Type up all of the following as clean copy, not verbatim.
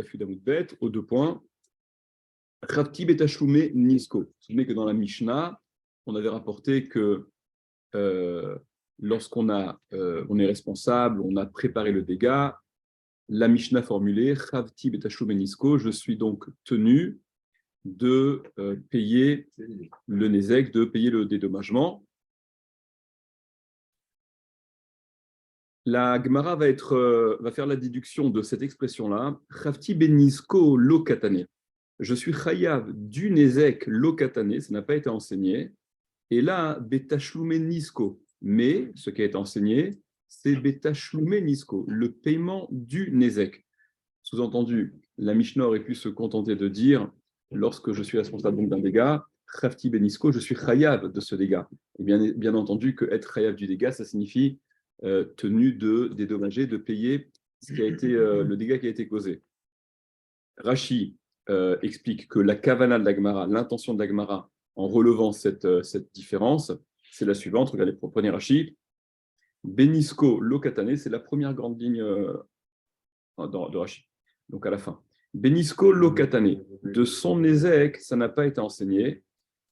Dafoudamudbet, aux deux points. Ravti betashlume nisko. Vous vous souvenez que dans la Mishnah, on avait rapporté que lorsqu'on on est responsable, on a préparé le dégât, la Mishnah formulée, Ravti betashlume nisko, je suis donc tenu de payer le nezek, de payer le dédommagement. La Gemara va faire la déduction de cette expression-là. Ravti benisko lo katane. Je suis chayav du nezek lo katane, ça n'a pas été enseigné. Et là, betashlume nisko. Mais ce qui a été enseigné, c'est betashlume nisko, le paiement du nezek. Sous-entendu, la Mishnah aurait pu se contenter de dire, lorsque je suis responsable d'un dégât, Ravti benisko, je suis chayav de ce dégât. Et bien entendu que être chayav du dégât, ça signifie tenu de dédommager, de payer ce qui a été, le dégât qui a été causé. Rashi explique que la kavana de la Gemara, l'intention de la Gemara, en relevant cette différence, c'est la suivante. Regardez, prenez Rashi. Benisko lokatane, c'est la première grande ligne de Rashi, donc à la fin. Benisko lokatane, de son nezek, ça n'a pas été enseigné.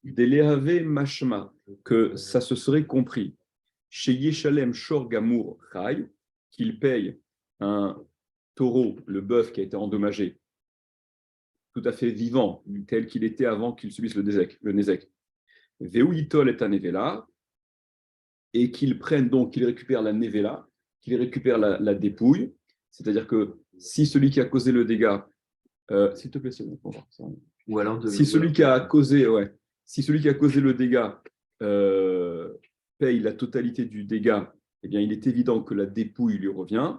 Delehave mashma, que ça se serait compris. Chez Yeshalem Shor Gamour Rai, qu'il paye un taureau, le bœuf qui a été endommagé, tout à fait vivant, tel qu'il était avant qu'il subisse le nezek. Veu Yitol est un nevela, et qu'il prenne donc, qu'il récupère la nevela, qu'il récupère la dépouille, c'est-à-dire que si celui qui a causé le dégât, s'il te plaît, c'est bon, pour voir ça. Ou alors si celui qui a causé le dégât paye la totalité du dégât, eh bien, il est évident que la dépouille lui revient.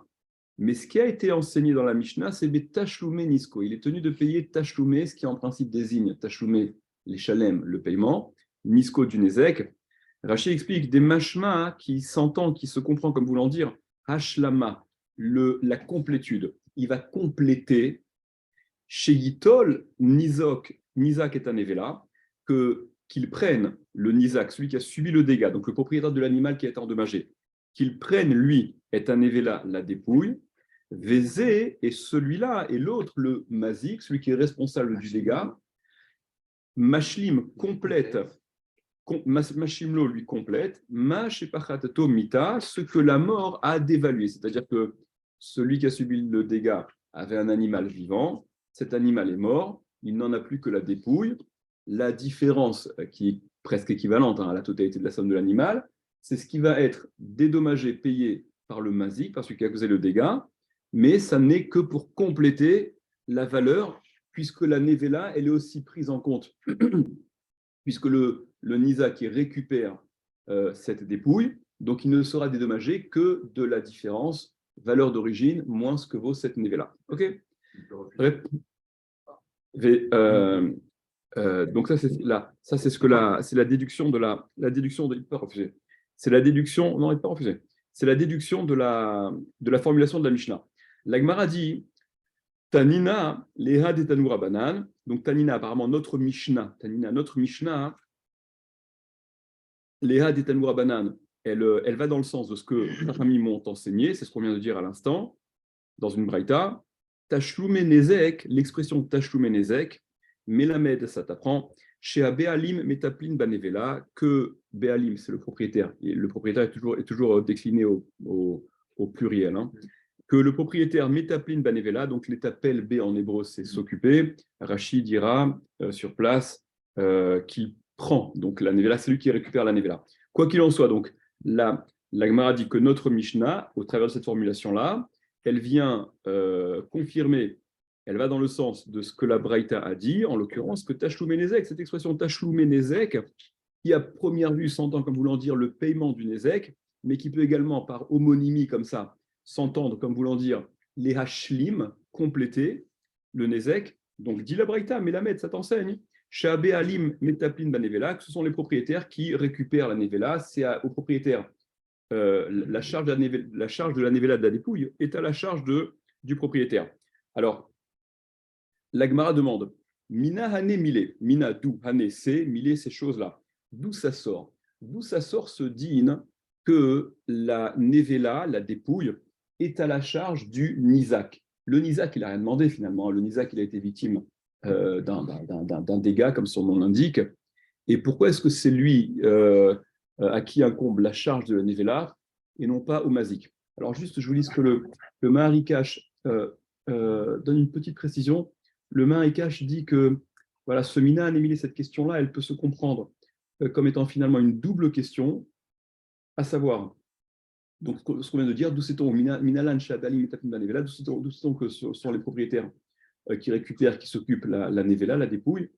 Mais ce qui a été enseigné dans la Mishnah, c'est Tashlume Nisko. Il est tenu de payer Tashlume, ce qui en principe désigne Tashlume, les Shalem, le paiement, Nisko du Nezek. Rashi explique des mashma qui s'entend, qui se comprend comme voulant dire Hashlama, la complétude. Il va compléter chez Yitol, Nizak est un Evela, qu'il prenne le Nizak, celui qui a subi le dégât, donc le propriétaire de l'animal qui a été endommagé, qu'il prenne, lui, est un Evela, la dépouille, Vézé, et celui-là, et l'autre, le Mazik, celui qui est responsable du dégât, Mashlim complète, Mashlimlo lui complète, Mashepachatato Mita, ce que la mort a dévalué, c'est-à-dire que celui qui a subi le dégât avait un animal vivant, cet animal est mort, il n'en a plus que la dépouille. La différence, qui est presque équivalente à la totalité de la somme de l'animal, c'est ce qui va être dédommagé, payé par le mazik, par celui qui a causé le dégât, mais ça n'est que pour compléter la valeur, puisque la nevela, elle est aussi prise en compte, puisque le nisa qui récupère cette dépouille, donc il ne sera dédommagé que de la différence valeur d'origine moins ce que vaut cette nevela. Ok. Donc ça c'est ce que c'est la déduction de la déduction de pas refusé. C'est la déduction non, il n'est pas refusé. C'est la déduction de la formulation de la Mishnah. La Gemara dit Tanina leha de Tanura banan. Donc Tanina apparemment notre Mishnah leha de Tanura banan. Elle va dans le sens de ce que les familles m'ont enseigné, c'est ce qu'on vient de dire à l'instant dans une braïta. Tashlume nezek, l'expression Tashlume nezek, Melamed, ça t'apprend, chez Béalim Metaplin Banevela, que Béalim, c'est le propriétaire, et le propriétaire est toujours décliné au pluriel, hein, que le propriétaire Metaplin Banevela, donc l'étapel B en hébreu, c'est s'occuper, Rashi dira sur place qu'il prend, donc la Nevela, c'est lui qui récupère la Nevela. Quoi qu'il en soit, donc, la Gemara dit que notre Mishnah, au travers de cette formulation-là, elle vient confirmer, elle va dans le sens de ce que la Braïta a dit, en l'occurrence que Tashlume Nezek, cette expression Tashlume Nezek, qui à première vue s'entend comme voulant dire le paiement du Nezek, mais qui peut également, par homonymie comme ça, s'entendre comme voulant dire les Hashlim, compléter le Nezek. Donc dit la Braïta, mais la Med, ça t'enseigne. Shabe Alim Metaplin Banevela, ce sont les propriétaires qui récupèrent la Nevela, c'est aux propriétaires. La charge de la nevela de la dépouille est à la charge du propriétaire. Alors, la Gemara demande Mina hane mile, Mina d'où hane c'est, mile ces choses-là. D'où ça sort ce din que la nevela, la dépouille, est à la charge du nizak. Le Nizak, il n'a rien demandé finalement. Le Nizak, il a été victime d'un dégât, comme son nom l'indique. Et pourquoi est-ce que c'est lui à qui incombe la charge de la Nevela et non pas au Mazik? Alors juste, je vous lis ce que le Maharikash donne une petite précision. Le Maharikash dit que voilà, ce Mina Anémilé, cette question-là, elle peut se comprendre comme étant finalement une double question, à savoir, donc ce qu'on vient de dire, d'où sait-on Minalan Shabalim Etapim Nevela, d'où sait-on que ce sont les propriétaires qui récupèrent, qui s'occupent la Nevela, la dépouille.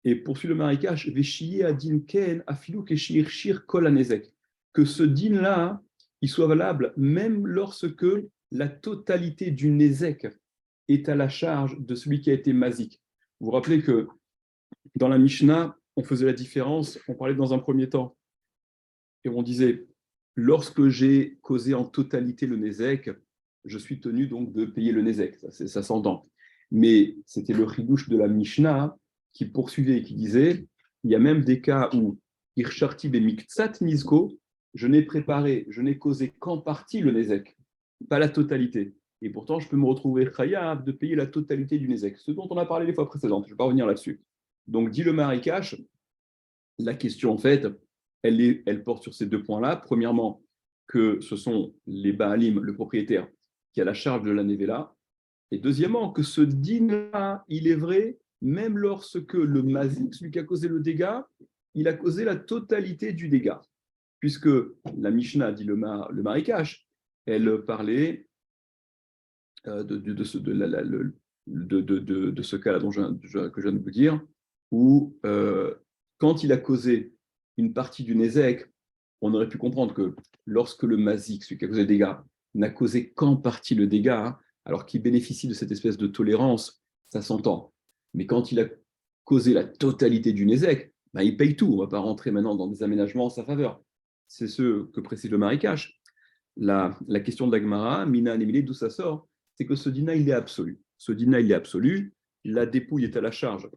Et poursuit le Marikash, Veshiye Adin Ken Afilou Keshir Shir Kol Anezek, que ce din-là, il soit valable même lorsque la totalité du Nezek est à la charge de celui qui a été mazik. Vous vous rappelez que dans la Mishnah, on faisait la différence, on parlait dans un premier temps, et on disait, lorsque j'ai causé en totalité le Nezek, je suis tenu donc de payer le Nezek, ça s'entend. Mais c'était le chidouche de la Mishnah qui poursuivait et qui disait, il y a même des cas où Ircharti Bemiktsat Nizko, je n'ai causé qu'en partie le Nezek, pas la totalité. Et pourtant, je peux me retrouver chayav de payer la totalité du Nezek, ce dont on a parlé les fois précédentes. Je ne vais pas revenir là-dessus. Donc, dit le Marikash, la question, en fait, elle porte sur ces deux points-là. Premièrement, que ce sont les Baalim, le propriétaire, qui a la charge de la Nevela. Et deuxièmement, que ce din-là, il est vrai, même lorsque le Mazik, celui qui a causé le dégât, il a causé la totalité du dégât. Puisque la Mishnah, dit le Marikash, elle parlait de ce cas-là que je viens de vous dire, où quand il a causé une partie du Nézek, on aurait pu comprendre que lorsque le Mazik, celui qui a causé le dégât, n'a causé qu'en partie le dégât, alors qu'il bénéficie de cette espèce de tolérance, ça s'entend. Mais quand il a causé la totalité du Nézek, ben, il paye tout. On ne va pas rentrer maintenant dans des aménagements en sa faveur. C'est ce que précise le Marikash. La question de l'Agmara, Mina Anémilé, d'où ça sort, c'est que ce dina, il est absolu. Ce dina, il est absolu. La dépouille est à la charge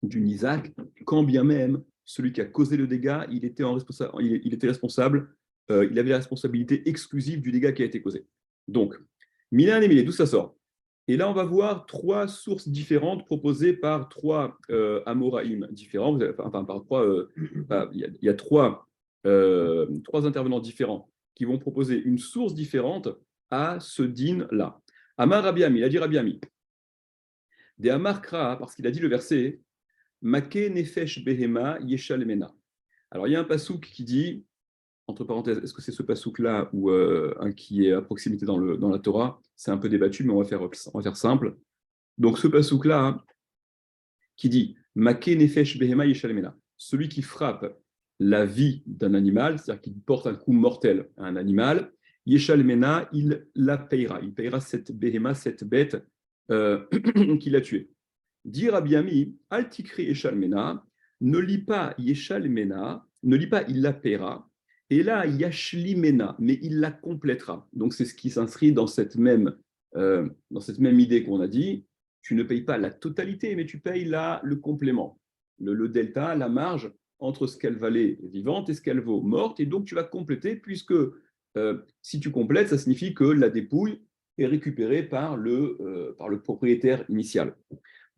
du Nizak, quand bien même celui qui a causé le dégât, il était responsable, il avait la responsabilité exclusive du dégât qui a été causé. Donc, Mina Anémilé, d'où ça sort? Et là, on va voir trois sources différentes proposées par trois Amoraïm différents. Enfin, par trois, il y a trois intervenants différents qui vont proposer une source différente à ce din-là. Amar Rabiami, il a dit Rabiami. De Amar Kra, parce qu'il a dit le verset Make Nefesh Behema Yeshalemena. Alors, il y a un pasouk qui dit, entre parenthèses, est-ce que c'est ce pasouk-là ou un qui est à proximité dans la Torah? C'est un peu débattu, mais on va faire simple. Donc, ce pasouk-là qui dit Make Nefesh Behema Yeshalemena, celui qui frappe la vie d'un animal, c'est-à-dire qu'il porte un coup mortel à un animal, Yeshalmena, il la payera. Il payera cette béhéma, cette bête qu'il a tuée. Dit Rabbi Ami, Altikri Yeshalmena, ne lit pas Yeshalmena, ne lit pas il la payera, et là Yashlimena, mais il la complétera. Donc c'est ce qui s'inscrit dans cette même idée qu'on a dit. Tu ne payes pas la totalité, mais tu payes le complément, le delta, la marge entre ce qu'elle valait vivante et ce qu'elle vaut morte, et donc tu vas compléter, puisque si tu complètes, ça signifie que la dépouille est récupérée par le propriétaire initial.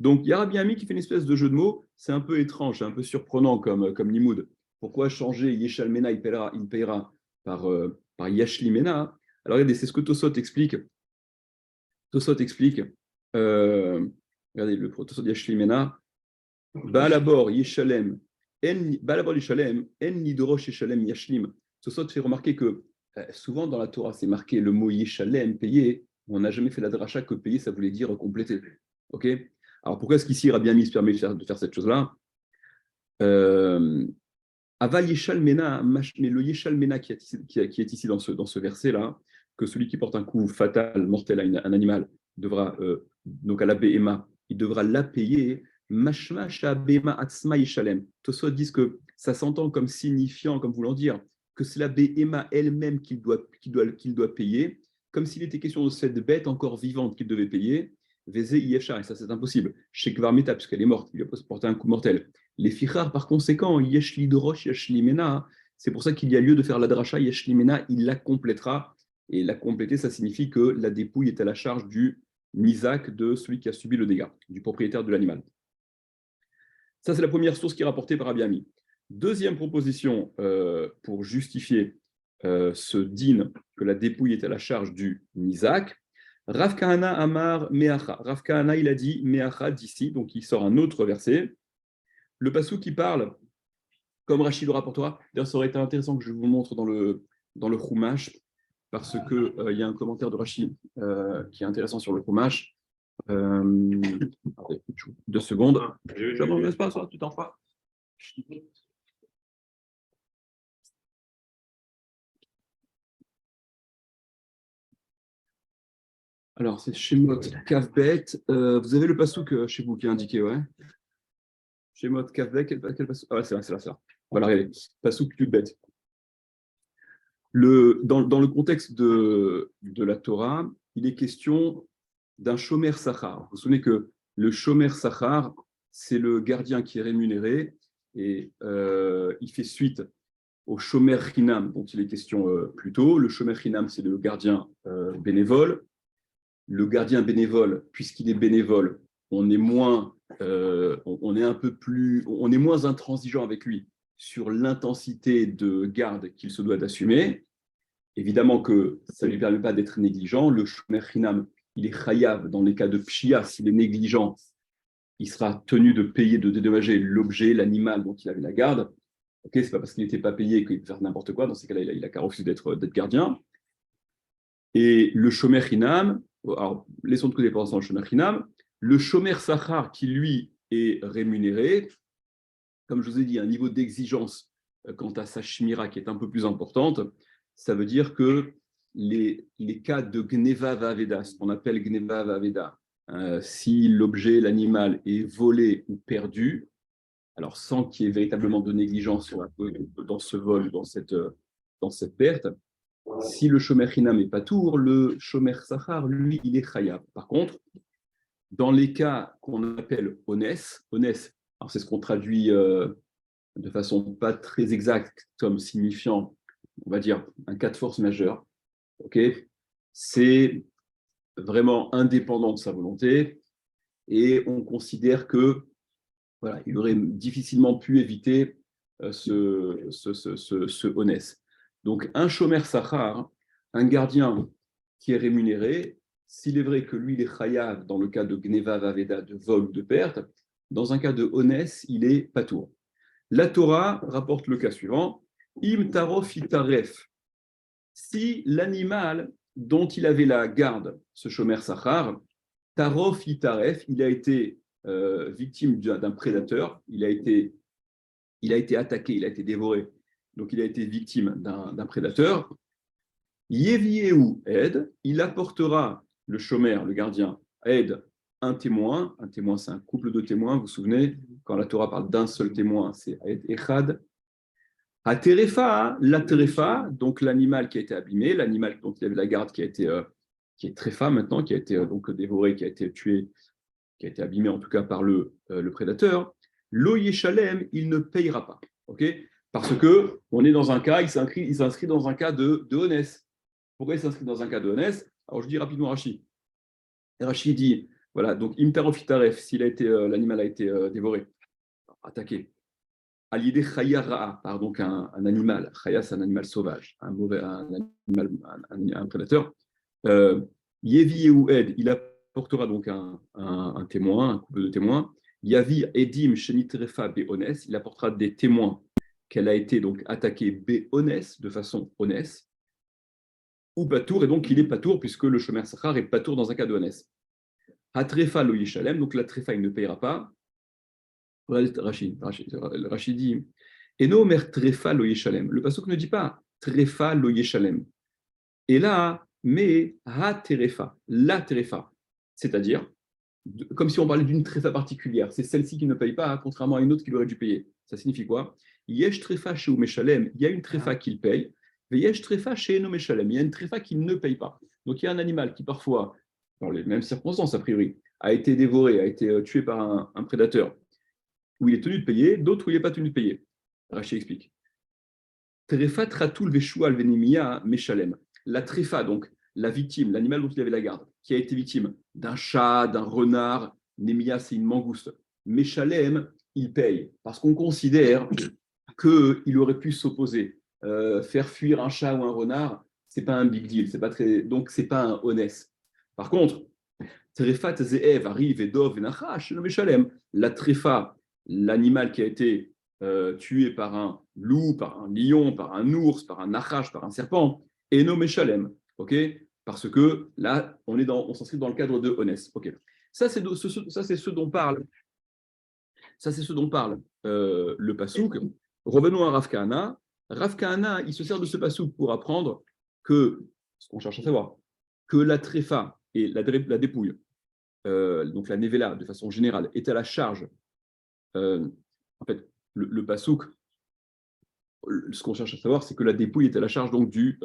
Donc, il y a Rabbi Ami qui fait une espèce de jeu de mots, c'est un peu étrange, c'est un peu surprenant comme limoud. Pourquoi changer Yeshalmena, il paiera par Yashlimena? Alors, regardez, c'est ce que Tosot explique. Tosot explique, regardez, le Tosot Yashlimena, Baalabor Yeshalem, Baalabor Yeshalem, En Nidrosh Yeshalem Yashlim. Tosot fait remarquer que souvent dans la Torah, c'est marqué le mot Yeshalem, payer. On n'a jamais fait la dracha que payer, ça voulait dire compléter. Ok? Alors pourquoi est-ce qu'ici Rabbi Ami se permet de faire cette chose-là? Aval Yeshalmena, mais le Yeshalmena qui est ici dans ce verset-là, que celui qui porte un coup fatal, mortel à un animal, devra, donc à la Behema, il devra la payer. Mashma Behema Atzma Yeshalem. Tosot disent que ça s'entend comme signifiant, comme voulant dire que c'est la Behema elle-même qu'il doit payer, comme s'il était question de cette bête encore vivante qu'il devait payer. Vézé Yeshar, et ça c'est impossible. Chez Kvarmeta, puisqu'elle est morte, il va porter un coup mortel. Les fichar, par conséquent, Yeshli Drosh, Yeshlimena, c'est pour ça qu'il y a lieu de faire la dracha, Yeshlimena, il la complétera. Et la compléter, ça signifie que la dépouille est à la charge du Nizak de celui qui a subi le dégât, du propriétaire de l'animal. Ça, c'est la première source qui est rapportée par Rabbi Ami. Deuxième proposition pour justifier ce din que la dépouille est à la charge du Nizak. Rav Kahana Amar Meacha. Rav Kahana, il a dit Meacha d'ici, donc il sort un autre verset. Le passou qui parle, comme Rachid le rapportera, d'ailleurs, ça aurait été intéressant que je vous montre dans le Chumash, parce qu'il y a un commentaire de Rachid qui est intéressant sur le Chumash. 2 secondes. Je ne laisse pas ça, tu t'en fais. Alors, c'est Shemot Kavbet. Vous avez le passouk chez vous qui est indiqué, ouais. Shemot Kavbet, quel passouk? Ah, c'est là. Voilà, regardez. Passouk Kavbet. Dans le contexte de la Torah, il est question d'un shomer sachar. Vous vous souvenez que le shomer sachar, c'est le gardien qui est rémunéré et il fait suite au shomer chinam dont il est question plus tôt. Le shomer chinam, c'est le gardien bénévole. Le gardien bénévole, puisqu'il est bénévole, on est moins intransigeant avec lui sur l'intensité de garde qu'il se doit d'assumer. Évidemment que ça ne lui permet pas d'être négligent. Le shomer chinam, il est chayav dans les cas de pshia. S'il est négligent, il sera tenu de payer, de dédommager l'objet, l'animal dont il avait la garde. Okay, c'est pas parce qu'il n'était pas payé qu'il peut faire n'importe quoi. Dans ces cas-là, il a qu'à refuser d'être gardien. Et le shomer chinam, alors laissons de côté pour l'instant le shomer chinam, le shomer sachar qui lui est rémunéré, comme je vous ai dit, un niveau d'exigence quant à sa shmira qui est un peu plus importante. Ça veut dire que les cas de gneva vaveda, ce qu'on appelle gneva vaveda, si l'objet, l'animal est volé ou perdu, alors sans qu'il y ait véritablement de négligence dans ce vol, dans cette perte, si le shomer chinam n'est pas tour, le shomer sachar, lui, il est chayav. Par contre, dans les cas qu'on appelle ones, alors c'est ce qu'on traduit de façon pas très exacte comme signifiant, on va dire, un cas de force majeure, okay, c'est vraiment indépendant de sa volonté et on considère que voilà, il aurait difficilement pu éviter ce ones. Donc, un shomer sachar, un gardien qui est rémunéré, s'il est vrai que lui, il est chayav dans le cas de gneva vaveda, de vol ou de perte, dans un cas de ones, il est patour. La Torah rapporte le cas suivant, im tarof itaref. Si l'animal dont il avait la garde, ce shomer sachar, tarof itaref, il a été victime d'un prédateur, il a été attaqué, il a été dévoré, donc il a été victime d'un prédateur. Yeviéhu aide, il apportera le shomer, le gardien, aide un témoin c'est un couple de témoins, vous vous souvenez, quand la Torah parle d'un seul témoin, c'est aide echad. À terefa, la terefa, donc l'animal qui a été abîmé, l'animal dont il y avait la garde qui est tréfa maintenant, qui a été donc dévoré, qui a été tué, qui a été abîmé en tout cas par le prédateur, lo yeshalem, il ne payera pas. Okay, parce que on est dans un cas, il s'inscrit dans un cas de honnête. Pourquoi il s'inscrit dans un cas de honnête? Alors je dis rapidement Rachid. Rachid dit, voilà, donc imtarov itaref, si l'animal a été dévoré, attaqué, à l'idée chaya ra'a, par donc un animal, chaya c'est un animal sauvage, un prédateur, yevi ou ed, il apportera donc un témoin, un couple de témoins, yavi edim shenitrefa be'ones, il apportera des témoins qu'elle a été donc attaquée be'ones, de façon honnête, ou patour, et donc il est patour, puisque le shomer sachar est patour dans un cas de honnête. Hatrefa lo yishalem, donc la trefa il ne payera pas. Rachid dit Eno mer trefa lo yeshalem. Le pasuk ne dit pas trefa lo yeshalem. Et là, mais ha terefa, la terefa. C'est-à-dire, comme si on parlait d'une trefa particulière. C'est celle-ci qui ne paye pas, contrairement à une autre qui aurait dû payer. Ça signifie quoi? Yesh trefa chez meshalem. Il y a une trefa qu'il paye. Yesh trefa chez eno meshalem. Il y a une trefa qu'il ne paye pas. Donc il y a un animal qui parfois, dans les mêmes circonstances a priori, a été dévoré, a été tué par un prédateur, où il est tenu de payer, d'autres où il n'est pas tenu de payer. Rachid explique. Trefa tratul veshual venimia meshalem. La trefa, donc la victime, l'animal dont il avait la garde, qui a été victime d'un chat, d'un renard, Némia, c'est une mangouste. Meshalem, il paye, parce qu'on considère qu'il aurait pu s'opposer. Faire fuir un chat ou un renard, c'est pas un big deal, donc c'est pas un honnête. Par contre, Trefat Zeev arrive et Dov et Nachash, le Meshalem. La tréfa, l'animal qui a été tué par un loup, par un lion, par un ours, par un nachash, par un serpent, et no Meshalem. Ok, parce que là, on s'inscrit dans le cadre de honnête. Ok, ça c'est ce dont parle. Ça c'est ce dont parle le pasouk. Revenons à Rav Kahana. Rav Kahana, il se sert de ce pasouk pour apprendre que ce qu'on cherche à savoir, que la tréfa et la dépouille, donc la nevela de façon générale, est à la charge. En fait, le pasouk, ce qu'on cherche à savoir, c'est que la dépouille est à la charge donc du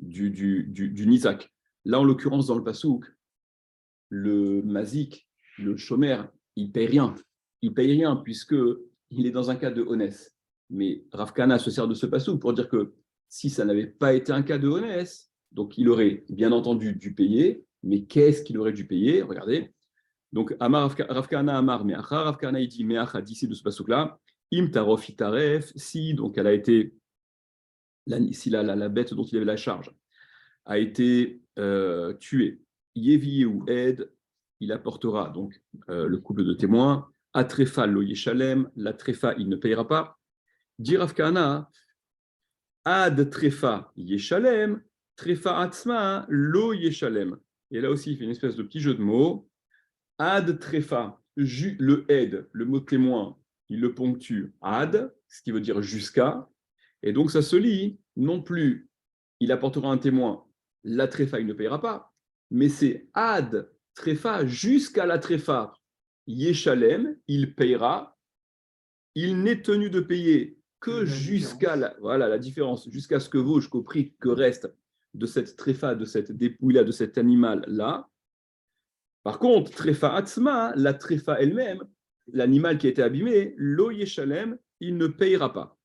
Nizak. Là, en l'occurrence, dans le pasouk, le mazik, le shomer, il ne paye rien. Il ne paye rien puisqu'il est dans un cas de honnête. Mais Rav Kahana se sert de ce pasouk pour dire que si ça n'avait pas été un cas de honnête, donc il aurait bien entendu dû payer, mais qu'est-ce qu'il aurait dû payer? Regardez. Donc, Rav Kahana Amar Meacha, Rav Kahana il dit Meacha d'ici de ce pasouk-là, Im Tarof Itaref, si donc elle a été, si la bête dont il avait la charge a été tuée, Yevi ou Ed, il apportera donc le couple de témoins, Atrefa lo yeshalem, la trefa il ne payera pas, dit Rav Kahana, Ad trefa yeshalem, trefa atzma lo yeshalem. Et là aussi, il fait une espèce de petit jeu de mots. Ad trefa, le ed, le mot témoin, il le ponctue ad, ce qui veut dire jusqu'à. Et donc ça se lit, non plus, il apportera un témoin, la trefa, il ne payera pas, mais c'est ad trefa, jusqu'à la trefa, yeshalem, il payera, il n'est tenu de payer que jusqu'à la différence, jusqu'à ce que vaut, jusqu'au prix que reste de cette trefa, de cette dépouille-là, de cet animal-là. Par contre, trefa atzma, la trefa elle-même, l'animal qui a été abîmé, lo yeshalem, il ne payera pas.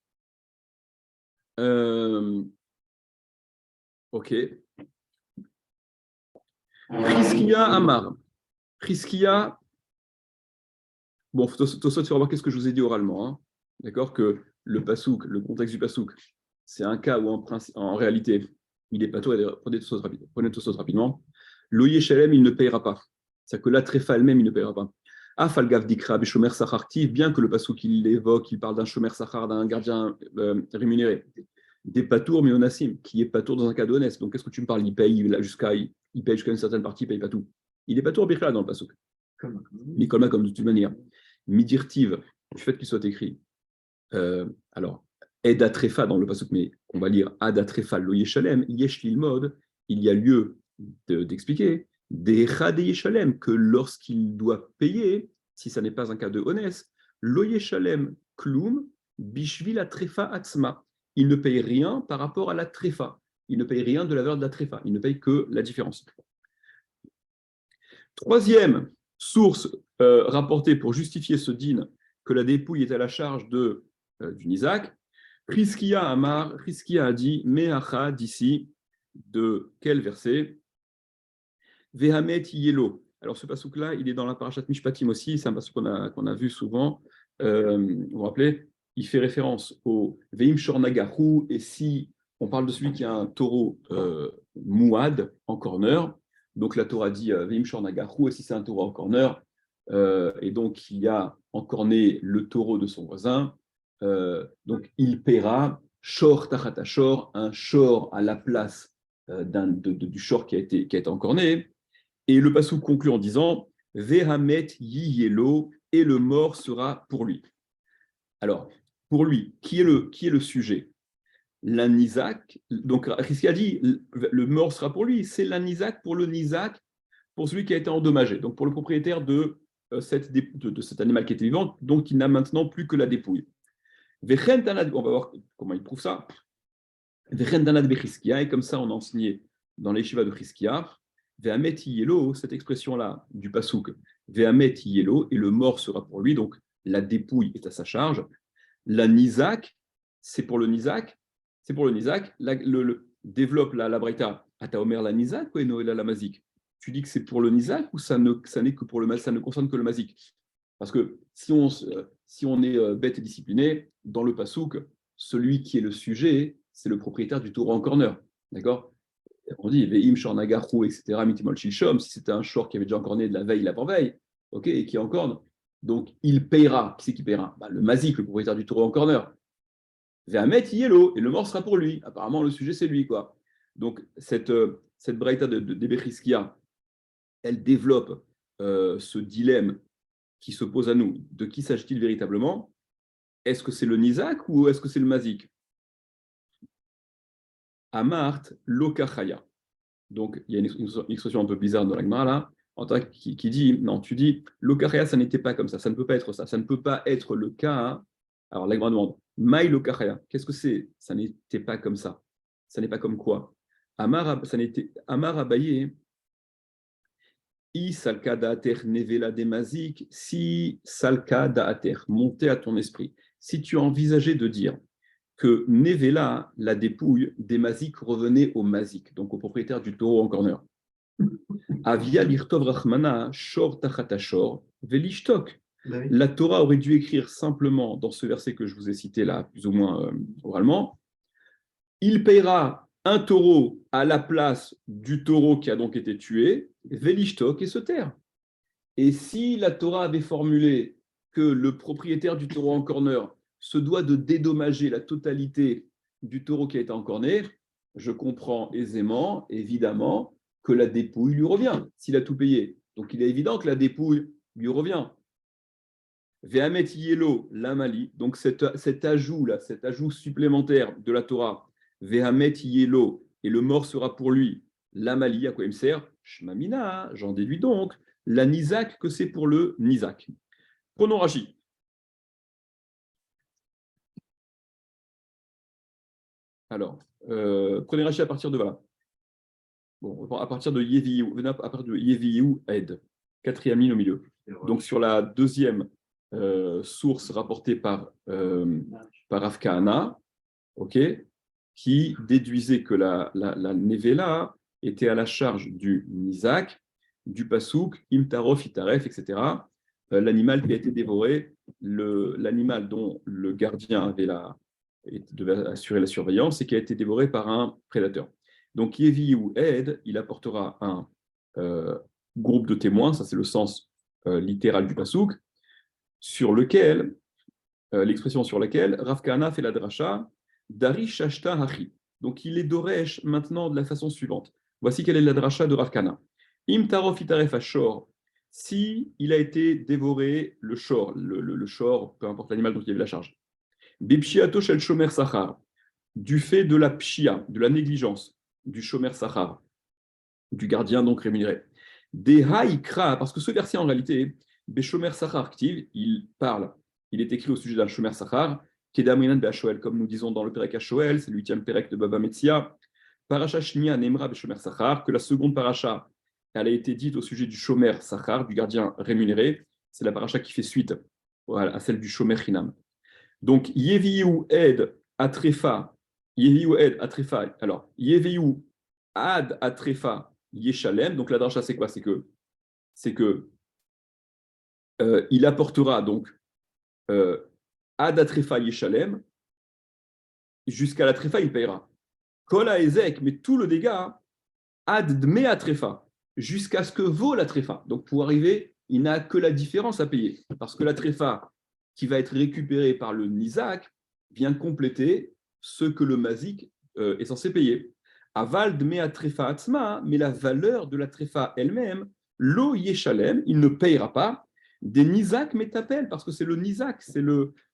Ok. Chizkiya Amar. Chizkiya, bon, Tosot, tu vas voir qu'est-ce que je vous ai dit oralement. Hein. D'accord, que le pasouk, le contexte du pasouk, c'est un cas où en réalité, il est pas tout. Prenez Tosot rapidement. Lo yeshalem, il ne payera pas. C'est-à-dire que la trefa elle-même, il ne payera pas. Afalgav dikra bishomer sachartiv, bien que le pasouk il l'évoque, il parle d'un shomer sachar, d'un gardien rémunéré. Des patours mais onassim, qui est patour dans un cas d'honnête. Donc qu'est-ce que tu me parles? Il paye jusqu'à une certaine partie, il ne paye pas tout. Il est patour birkla dans le pasouk. Nicolas, comme de toute manière. Midirtiv, du fait qu'il soit écrit. Alors, Eda Trefa dans le pasouk, mais on va lire Ada Trefa lo yeshalem, yesh lilmod, il y a lieu d'expliquer des Chade Yeshalem, que lorsqu'il doit payer, si ça n'est pas un cas de honnête, lo Yeshalem klum bishvi la trefa atzma. Il ne paye rien par rapport à la trefa. Il ne paye rien de la valeur de la trefa. Il ne paye que la différence. Troisième source rapportée pour justifier ce din que la dépouille est à la charge du Nizak, Chizkiya Amar, Chizkiya a dit, Meacha d'ici, de quel verset? Vehamet Yelo. Alors ce pasouk-là, il est dans la parashat Mishpatim aussi, c'est un pasouk qu'on a vu souvent. Vous vous rappelez, il fait référence au Veim Shornagahu, et si on parle de celui qui a un taureau mouad en corner, donc la Torah dit Veim Shornagahu, et si c'est un taureau en corner, et donc il y a encorné le taureau de son voisin, donc il paiera Shor Tachata Shor, un Shor à la place du Shor qui a été encorné. Et le pasouk conclut en disant Vehamet yiyelo, et le mort sera pour lui. Alors, pour lui, qui est le sujet? L'Anizak, donc Chizkiya a dit le mort sera pour lui, c'est l'Anizak pour le Nizak, pour celui qui a été endommagé, donc pour le propriétaire de cet animal qui était vivant, donc il n'a maintenant plus que la dépouille. On va voir comment il prouve ça. Et comme ça on a enseigné dans les Shiva de Chizkiya, Vehamet yelo, cette expression-là du pasouk, Vehamet yelo, et le mort sera pour lui, donc la dépouille est à sa charge. La Nizak, c'est pour le Nizak, développe la Braïta, Ata Omer la Nizak ou Eno la Mazik? Tu dis que c'est pour le Nizak ou ça n'est que pour le Mazik, ça ne concerne que le Mazik? Parce que si on est bête et discipliné, dans le Passouk, celui qui est le sujet, c'est le propriétaire du taureau en corner. D'accord? On dit Veim Shornagarou, etc. Mitimol Shilshom, si c'était un short qui avait déjà encorné de la veille, l'avant-veille, ok, et qui encorne, donc il payera. Qui c'est qui payera? Le Mazik, le propriétaire du taureau en corner. Vehamet Yellow, et le mort sera pour lui. Apparemment, le sujet, c'est lui, quoi. Donc, cette braïta d'Ebechiskia, elle développe ce dilemme qui se pose à nous. De qui s'agit-il véritablement? Est-ce que c'est le Nizak ou est-ce que c'est le Mazik? Amart Lokachaya. Donc, il y a une expression un peu bizarre dans la Gemara, là, qui dit, non, tu dis, Lokachaya, ça n'était pas comme ça ne peut pas être ça, ça ne peut pas être le cas. Hein. Alors, la Gemara demande, Maï Lokachaya, qu'est-ce que c'est? Ça n'était pas comme ça. Ça n'est pas comme quoi? Amar Abaye, I salka da'ater nevela demazik, si salka da'ater, monter à ton esprit. Si tu as envisagé de dire que nevela, la dépouille des mazik, revenait au mazik, donc au propriétaire du taureau en corner. Avia lirtov rachmana shor tachatashor velishtok. La Torah aurait dû écrire simplement dans ce verset que je vous ai cité là, plus ou moins oralement, il payera un taureau à la place du taureau qui a donc été tué, velishtok, et se taire. Et si la Torah avait formulé que le propriétaire du taureau en corner se doit de dédommager la totalité du taureau qui a été encorné, je comprends aisément, évidemment, que la dépouille lui revient, s'il a tout payé. Donc il est évident que la dépouille lui revient. Vehamet Yelo, l'Amali, donc cet ajout-là, cet ajout supplémentaire de la Torah, Vehamet Yelo, et le mort sera pour lui, l'Amali, à quoi il me sert? Shmamina, j'en déduis donc, la Nizak, que c'est pour le Nizak. Prenons Rashi. Alors, prenez Rashi à partir de voilà. Bon, à partir de Yeviou, à partir de Yeviou Ed, quatrième ligne au milieu. Donc sur la deuxième source rapportée par Rav Kahana, ok, qui déduisait que la Nevela était à la charge du Nizak, du Pasouk, Imtarof, Itaref, etc. L'animal qui a été dévoré, l'animal dont le gardien devait assurer la surveillance et qui a été dévoré par un prédateur. Donc, Yevi ou Ed, il apportera un groupe de témoins, ça c'est le sens littéral du Pasouk, sur lequel, l'expression sur laquelle Rav Kahana fait la dracha, Dari Shashta Hachi. Donc, il est Doresh maintenant de la façon suivante. Voici quelle est la dracha de Rav Kahana. Im Tarof Itaref Ashor, si il a été dévoré le shor, le shor, peu importe l'animal dont il y avait la charge. Bipshiato shel shomer sachar, du fait de la pshia, de la négligence, du shomer sachar, du gardien donc rémunéré. Des haïkra, parce que ce verset en réalité, Beshomer sachar ktiv, il est écrit au sujet d'un shomer sachar, Kedamrinan be'ashoel, comme nous disons dans le Perek Ashoel, c'est le 8e Perek de Baba Metzia, Paracha Shnia Nemra Beshomer sachar, que la seconde paracha, elle a été dite au sujet du shomer sachar, du gardien rémunéré, c'est la paracha qui fait suite à celle du shomer chinam. Donc, Yeviou Ed Atrefa, Yeviou Ed Atrefa, alors, Yeviou Ad Atrefa Yeshalem, donc la dracha c'est quoi? C'est que il apportera donc Ad Atrefa Yeshalem, jusqu'à la Trefa il payera. Kol Ezek, mais tout le dégât, Ad Dme Atrefa, jusqu'à ce que vaut la Trefa. Donc pour arriver, il n'a que la différence à payer, parce que la Trefa qui va être récupérée par le Nizak vient compléter ce que le Mazik est censé payer. Aval Dmea Trefa Atzma, mais la valeur de la Trefa elle-même, lo Yeshalem, il ne payera pas des Nizak Metapel, parce que c'est le Nizak, c'est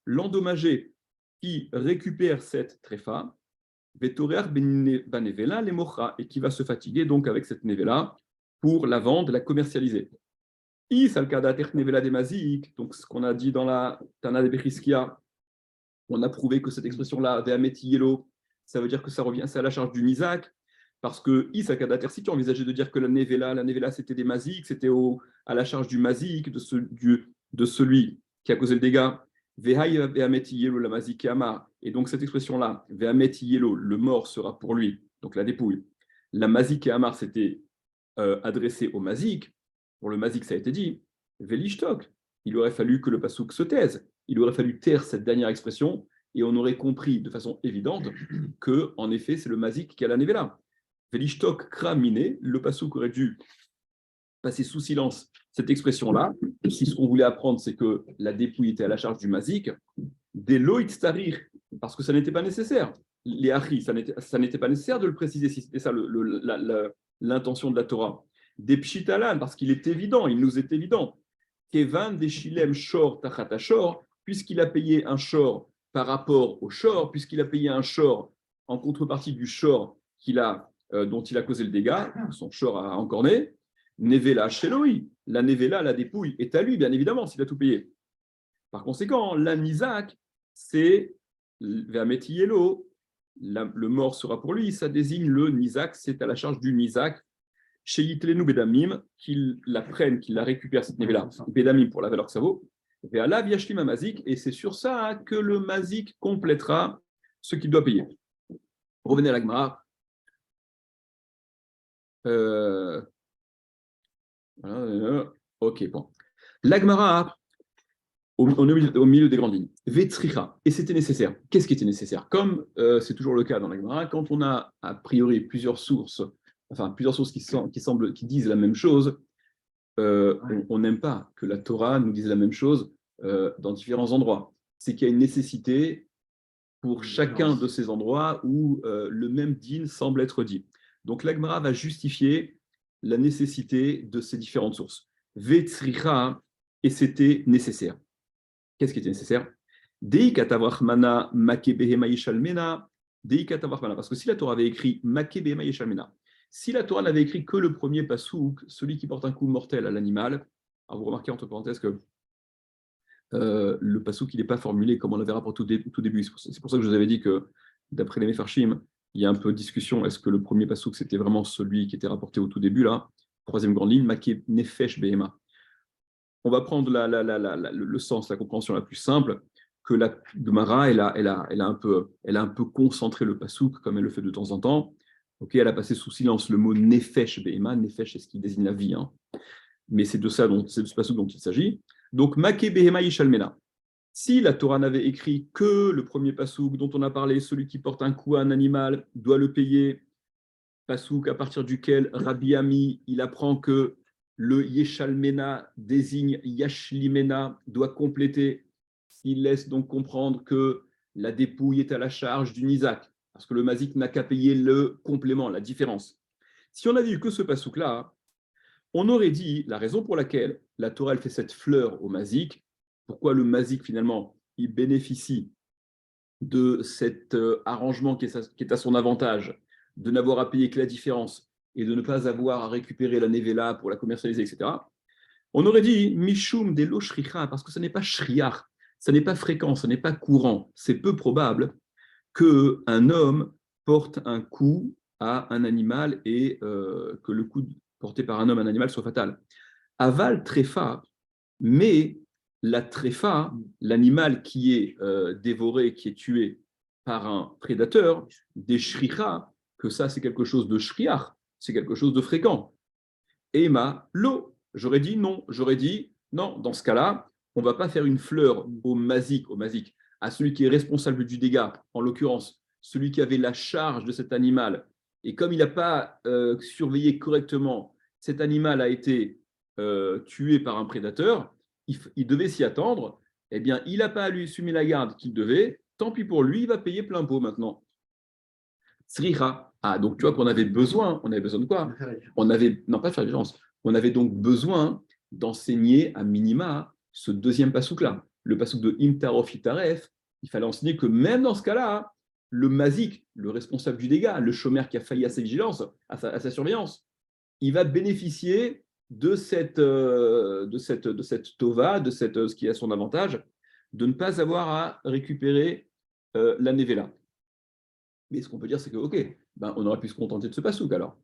l'endommagé qui récupère cette Trefa, Vetorer Banevela les Mocha, et qui va se fatiguer donc avec cette Nevela pour la vendre, la commercialiser. Donc, ce qu'on a dit dans la Tana de Bechiskia, on a prouvé que cette expression-là, Vehameti Yelo, ça veut dire que ça revient, c'est à la charge du Nizak, parce que Isakadater, si tu envisageais de dire que la Nevela c'était des Mazik, c'était à la charge du Mazik, de celui qui a causé le dégât, Vehameti Yelo, la Mazik Ama, et donc cette expression-là, Vehameti Yelo, le mort sera pour lui, donc la dépouille. la mazik et Amar s'étaient adressés au mazik. Pour le mazik, ça a été dit, Velishtok. Il aurait fallu que le pasouk se taise. Il aurait fallu taire cette dernière expression et on aurait compris de façon évidente que, en effet, c'est le mazik qui a la nevela. Velishtok kramine, le pasouk aurait dû passer sous silence cette expression-là. Si ce qu'on voulait apprendre, c'est que la dépouille était à la charge du mazik, des loït starir, parce que ça n'était pas nécessaire. Les achis, ça n'était pas nécessaire de le préciser si c'était ça l'intention de la Torah. Des pshitalan, parce qu'il est évident, il nous est évident. Kevan des shilem shor tachata shor, puisqu'il a payé un shor par rapport au shor, puisqu'il a payé un shor en contrepartie du shor dont il a causé le dégât, son shor a encorné. Nevela sheloi, la nevela, la dépouille, est à lui, bien évidemment, s'il a tout payé. Par conséquent, la nizak, c'est Ve'ametielo, le mort sera pour lui, ça désigne le nizak, c'est à la charge du nizak, chez Yitlenu Bedamim, qu'il la prenne, qu'il la récupère, cette nevela, Bedamim pour la valeur que ça vaut, Ve'alav yashlim mazik, et c'est sur ça que le mazik complétera ce qu'il doit payer. Revenez à la Gemara. Ok, bon. La Gemara, au milieu des grandes lignes. Vetzricha, et c'était nécessaire. Qu'est-ce qui était nécessaire? Comme c'est toujours le cas dans la Gemara, quand on a a priori plusieurs sources qui disent la même chose, on n'aime pas que la Torah nous dise la même chose dans différents endroits. C'est qu'il y a une nécessité pour chacun de ces endroits où le même din semble être dit. Donc la Gemara va justifier la nécessité de ces différentes sources. Vetzricha, et c'était nécessaire. Qu'est-ce qui était nécessaire? Parce que si la Torah avait écrit si la Torah n'avait écrit que le premier pasouk, celui qui porte un coup mortel à l'animal, alors vous remarquez entre parenthèses que le pasouk il n'est pas formulé comme on l'avait rapporté tout début. C'est pour ça que je vous avais dit que d'après les Mefarshim, il y a un peu de discussion. Est-ce que le premier pasouk c'était vraiment celui qui était rapporté au tout début là? Troisième grande ligne, Maké Nefesh Behema. On va prendre le sens, la compréhension la plus simple, que la Gemara, elle a un peu concentré le pasouk, comme elle le fait de temps en temps. Okay, elle a passé sous silence le mot nefesh behema. Nefesh, c'est ce qui désigne la vie. Hein. Mais c'est de ce pasouk dont il s'agit. Donc, make behema yishalmena. Si la Torah n'avait écrit que le premier pasouk dont on a parlé, celui qui porte un coup à un animal doit le payer, pasouk à partir duquel Rabbi Ami, il apprend que le Yeshalmena désigne Yashlimena, doit compléter. Il laisse donc comprendre que la dépouille est à la charge du Nizak, parce que le Mazik n'a qu'à payer le complément, la différence. Si on avait eu que ce pasouk-là, on aurait dit la raison pour laquelle la Torah elle fait cette fleur au Mazik, pourquoi le Mazik finalement il bénéficie de cet arrangement qui est à son avantage, de n'avoir à payer que la différence, et de ne pas avoir à récupérer la nevela pour la commercialiser, etc., on aurait dit Mishum de lo shricha, parce que ce n'est pas shriach, ça n'est pas fréquent, ce n'est pas courant, c'est peu probable qu'un homme porte un coup à un animal et que le coup porté par un homme à un animal soit fatal. Aval tréfa, mais la tréfa, l'animal qui est dévoré, qui est tué par un prédateur, des shricha, que ça c'est quelque chose de shriach, c'est quelque chose de fréquent. Emma, l'eau. J'aurais dit non. Dans ce cas-là, on ne va pas faire une fleur au mazik, à celui qui est responsable du dégât, en l'occurrence, celui qui avait la charge de cet animal. Et comme il n'a pas surveillé correctement, cet animal a été tué par un prédateur, il devait s'y attendre, eh bien, il n'a pas à lui assumer la garde qu'il devait, tant pis pour lui, il va payer plein pot maintenant. Sriha. Ah, donc tu vois qu'on avait besoin de quoi? Non, pas de faire la différence. On avait donc besoin d'enseigner à minima ce deuxième pasouk-là. Le pasouk de Imtarof Itaref, il fallait enseigner que même dans ce cas-là, le mazik, le responsable du dégât, le chômeur qui a failli à sa vigilance, à sa surveillance, il va bénéficier de cette tova, ce qui a son avantage, de ne pas avoir à récupérer la nevela. Mais ce qu'on peut dire, c'est que, ok, on aurait pu se contenter de ce pasouk alors.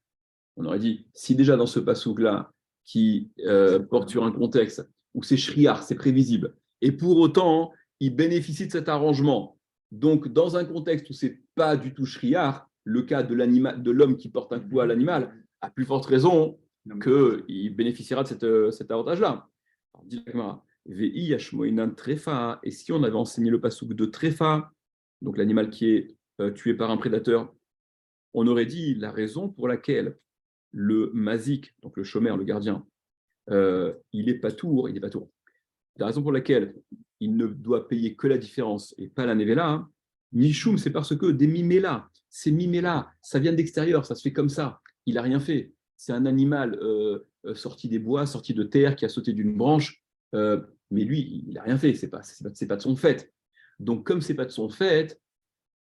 On aurait dit, si déjà dans ce pasouk-là, qui porte sur un contexte où c'est shriar, c'est prévisible, et pour autant, il bénéficie de cet arrangement. Donc, dans un contexte où c'est pas du tout shriar, le cas de l'homme qui porte un coup à l'animal, à plus forte raison qu'il bénéficiera de cet avantage-là. Alors, dit la Gemara, Ve'i yashmoinan trefa. Et si on avait enseigné le pasouk de trefa, donc l'animal qui est tué par un prédateur, on aurait dit la raison pour laquelle le mazik, donc le chômeur, le gardien, il est patour. La raison pour laquelle il ne doit payer que la différence et pas la nevela, hein, Nishoum, c'est parce que des mimela, ces mimela, ça vient de l'extérieur, ça se fait comme ça. Il n'a rien fait. C'est un animal sorti des bois, sorti de terre, qui a sauté d'une branche, mais lui, il n'a rien fait. C'est pas de son fait. Donc, comme c'est pas de son fait,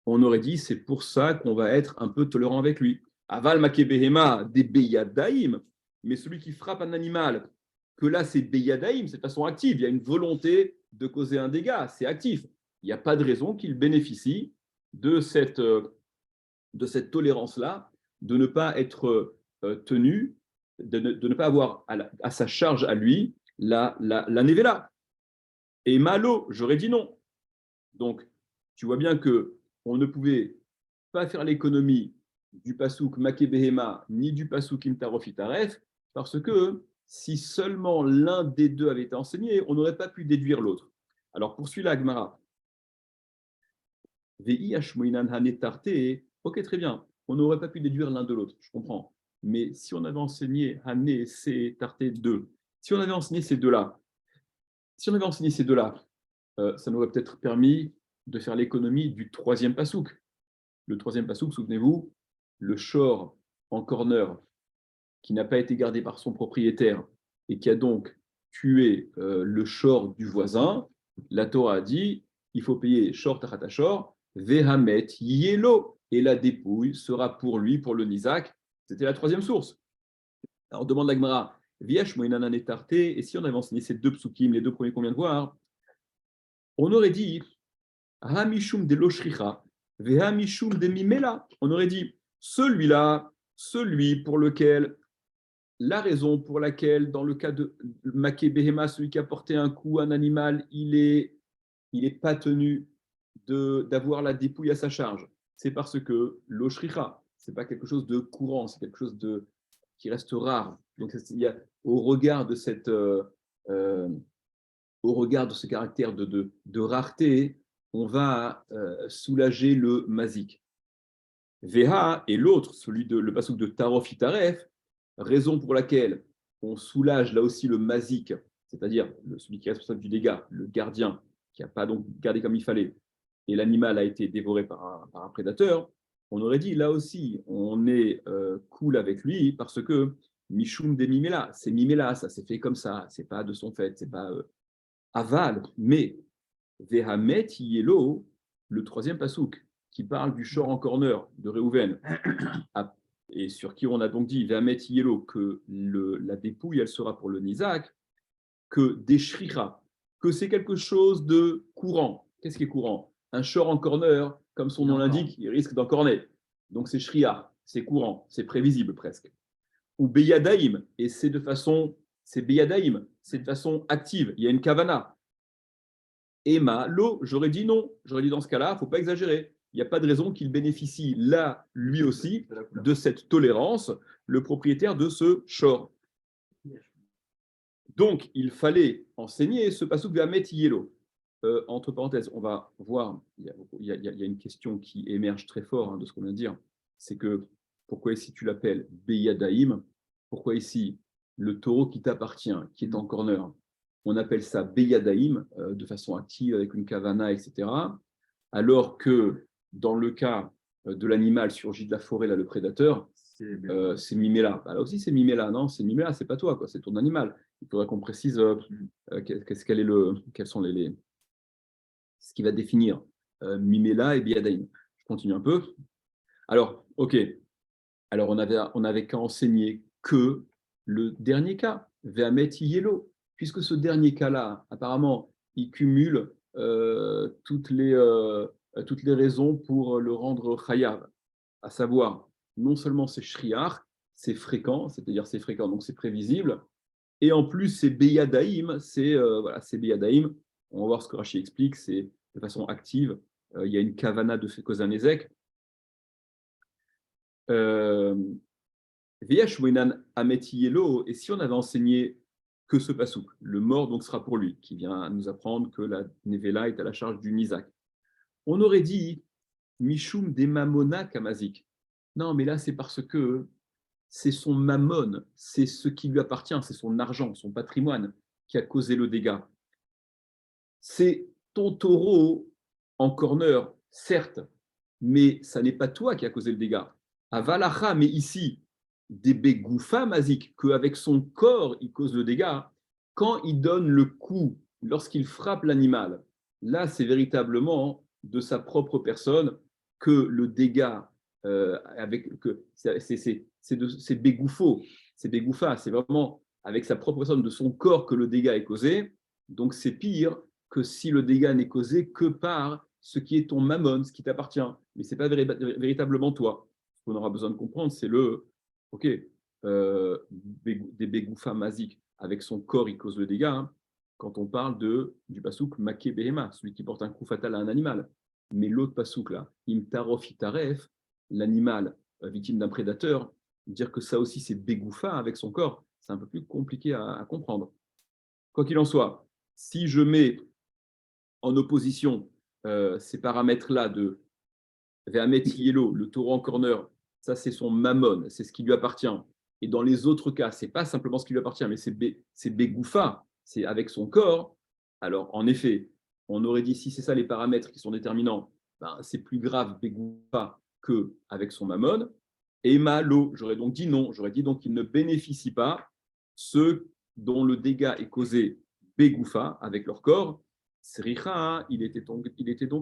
on aurait dit c'est pour ça qu'on va être un peu tolérant avec lui. Aval makebehema des beyadaim, mais celui qui frappe un animal, que là c'est beyadaim, c'est de façon active, il y a une volonté de causer un dégât, c'est actif. Il n'y a pas de raison qu'il bénéficie de cette tolérance-là, de ne pas être tenu, de ne pas avoir à sa charge à lui la nevela. Et malo, j'aurais dit non. Donc, tu vois bien que on ne pouvait pas faire l'économie du pasouk Makebehema ni du pasouk Imtarofitaref, parce que si seulement l'un des deux avait été enseigné, on n'aurait pas pu déduire l'autre. Alors poursuit la Gemara. Ok, très bien, on n'aurait pas pu déduire l'un de l'autre, je comprends. Mais si on avait enseigné Hané, C, Tarté 2, si on avait enseigné ces deux-là, ça nous aurait peut-être permis de faire l'économie du troisième pasouk. Le troisième pasouk, souvenez-vous, le shor en corner qui n'a pas été gardé par son propriétaire et qui a donc tué le shor du voisin, la Torah a dit il faut payer shor tachat shor, vehamet yelo, et la dépouille sera pour lui, pour le Nizak. C'était la troisième source. Alors demande la Gemara, Viash moinanan et tarté, et si on avait enseigné ces deux psukim, les deux premiers qu'on vient de voir, on aurait dit Hamishum de loshricha, vehamishum de mimela. On aurait dit celui-là, celui pour lequel la raison pour laquelle, dans le cas de Maké Behema, celui qui a porté un coup à un animal, il est pas tenu d'avoir la dépouille à sa charge. C'est parce que l'oshricha, c'est pas quelque chose de courant, c'est quelque chose qui reste rare. Donc, il y a, au regard de au regard de ce caractère de rareté, on va soulager le mazik. Veha et l'autre, le pasouk de Tarof Itaref, raison pour laquelle on soulage là aussi le mazik, c'est-à-dire celui qui est responsable du dégât, le gardien, qui n'a pas donc gardé comme il fallait, et l'animal a été dévoré par un prédateur, on aurait dit là aussi, on est cool avec lui parce que Mishum de Mimela, c'est Mimela, ça s'est fait comme ça, c'est pas de son fait, c'est pas aval, mais Vehamet Yelo, le troisième pasouk, qui parle du shor en corner de Réhouven, et sur qui on a donc dit Vehamet Yelo, que la dépouille, elle sera pour le Nizak, que des shricha, que c'est quelque chose de courant. Qu'est-ce qui est courant? Un shor en corner, comme son nom l'indique, il risque d'encorner. Donc c'est shriya, c'est courant, c'est prévisible presque. Ou beyadaim, et c'est beyadaim, c'est de façon active, il y a une kavana. Emma, l'eau, j'aurais dit non. J'aurais dit dans ce cas-là, il ne faut pas exagérer. Il n'y a pas de raison qu'il bénéficie là, lui aussi, de cette tolérance, le propriétaire de ce shor. Donc, il fallait enseigner ce pasouk de Hamet Yelo. Entre parenthèses, on va voir, il y a une question qui émerge très fort de ce qu'on vient de dire, c'est que pourquoi ici tu l'appelles Beyadaïm, pourquoi ici le taureau qui t'appartient, qui est en corner, on appelle ça Beyadaïm, de façon active, avec une kavana, etc. Alors que dans le cas de l'animal surgi de la forêt, là, le prédateur, c'est Mimela. Bah, là aussi, c'est Mimela, non? C'est Mimela, c'est pas toi, quoi, c'est ton animal. Il faudra qu'on précise quels sont ce qui va définir Mimela et Biadaïm. Je continue un peu. Alors, ok. Alors, on avait qu'à enseigner que le dernier cas, Vehamet Yelo, puisque ce dernier cas-là, apparemment, il cumule toutes les raisons pour le rendre chayav, à savoir, non seulement c'est shriar, c'est fréquent, donc c'est prévisible, et en plus c'est beyadaïm, c'est beyadaïm. On va voir ce que Rashi explique, c'est de façon active. Il y a une kavana de cause un ézek. Ve'yashwenan ameti yelo, et si on avait enseigné que ce pasouk, le mort donc sera pour lui, qui vient nous apprendre que la Nevela est à la charge du Isaac. On aurait dit Mishum de Mamona Kamazik. Non, mais là, c'est parce que c'est son mammon, c'est ce qui lui appartient, c'est son argent, son patrimoine qui a causé le dégât. C'est ton taureau en corner, certes, mais ça n'est pas toi qui a causé le dégât. Avalacha, mais ici, des begoufa mazik, qu'avec son corps, il cause le dégât. Quand il donne le coup, lorsqu'il frappe l'animal, là, c'est véritablement de sa propre personne que le dégât, c'est bégoufo, c'est bégoufa, c'est vraiment avec sa propre personne, de son corps que le dégât est causé. Donc c'est pire que si le dégât n'est causé que par ce qui est ton mammon, ce qui t'appartient. Mais ce n'est pas véritablement toi. Ce qu'on aura besoin de comprendre, c'est ok, des bégoufas masiques, avec son corps, il cause le dégât, hein, quand on parle du pasouk maké behema, celui qui porte un coup fatal à un animal. Mais l'autre pasouk, là, im tarof itaref, l'animal victime d'un prédateur, dire que ça aussi c'est bégoufa avec son corps, c'est un peu plus compliqué à comprendre. Quoi qu'il en soit, si je mets en opposition ces paramètres-là de Vehamet Yellow, le taureau en corner, ça c'est son mammon, c'est ce qui lui appartient. Et dans les autres cas, c'est pas simplement ce qui lui appartient, mais c'est Begoufa, c'est avec son corps. Alors en effet, on aurait dit si c'est ça les paramètres qui sont déterminants, ben, c'est plus grave Begoufa qu'avec son mammon. Et Malo, j'aurais donc dit non, j'aurais dit donc qu'il ne bénéficie pas ceux dont le dégât est causé Begoufa avec leur corps. Sricha, il était donc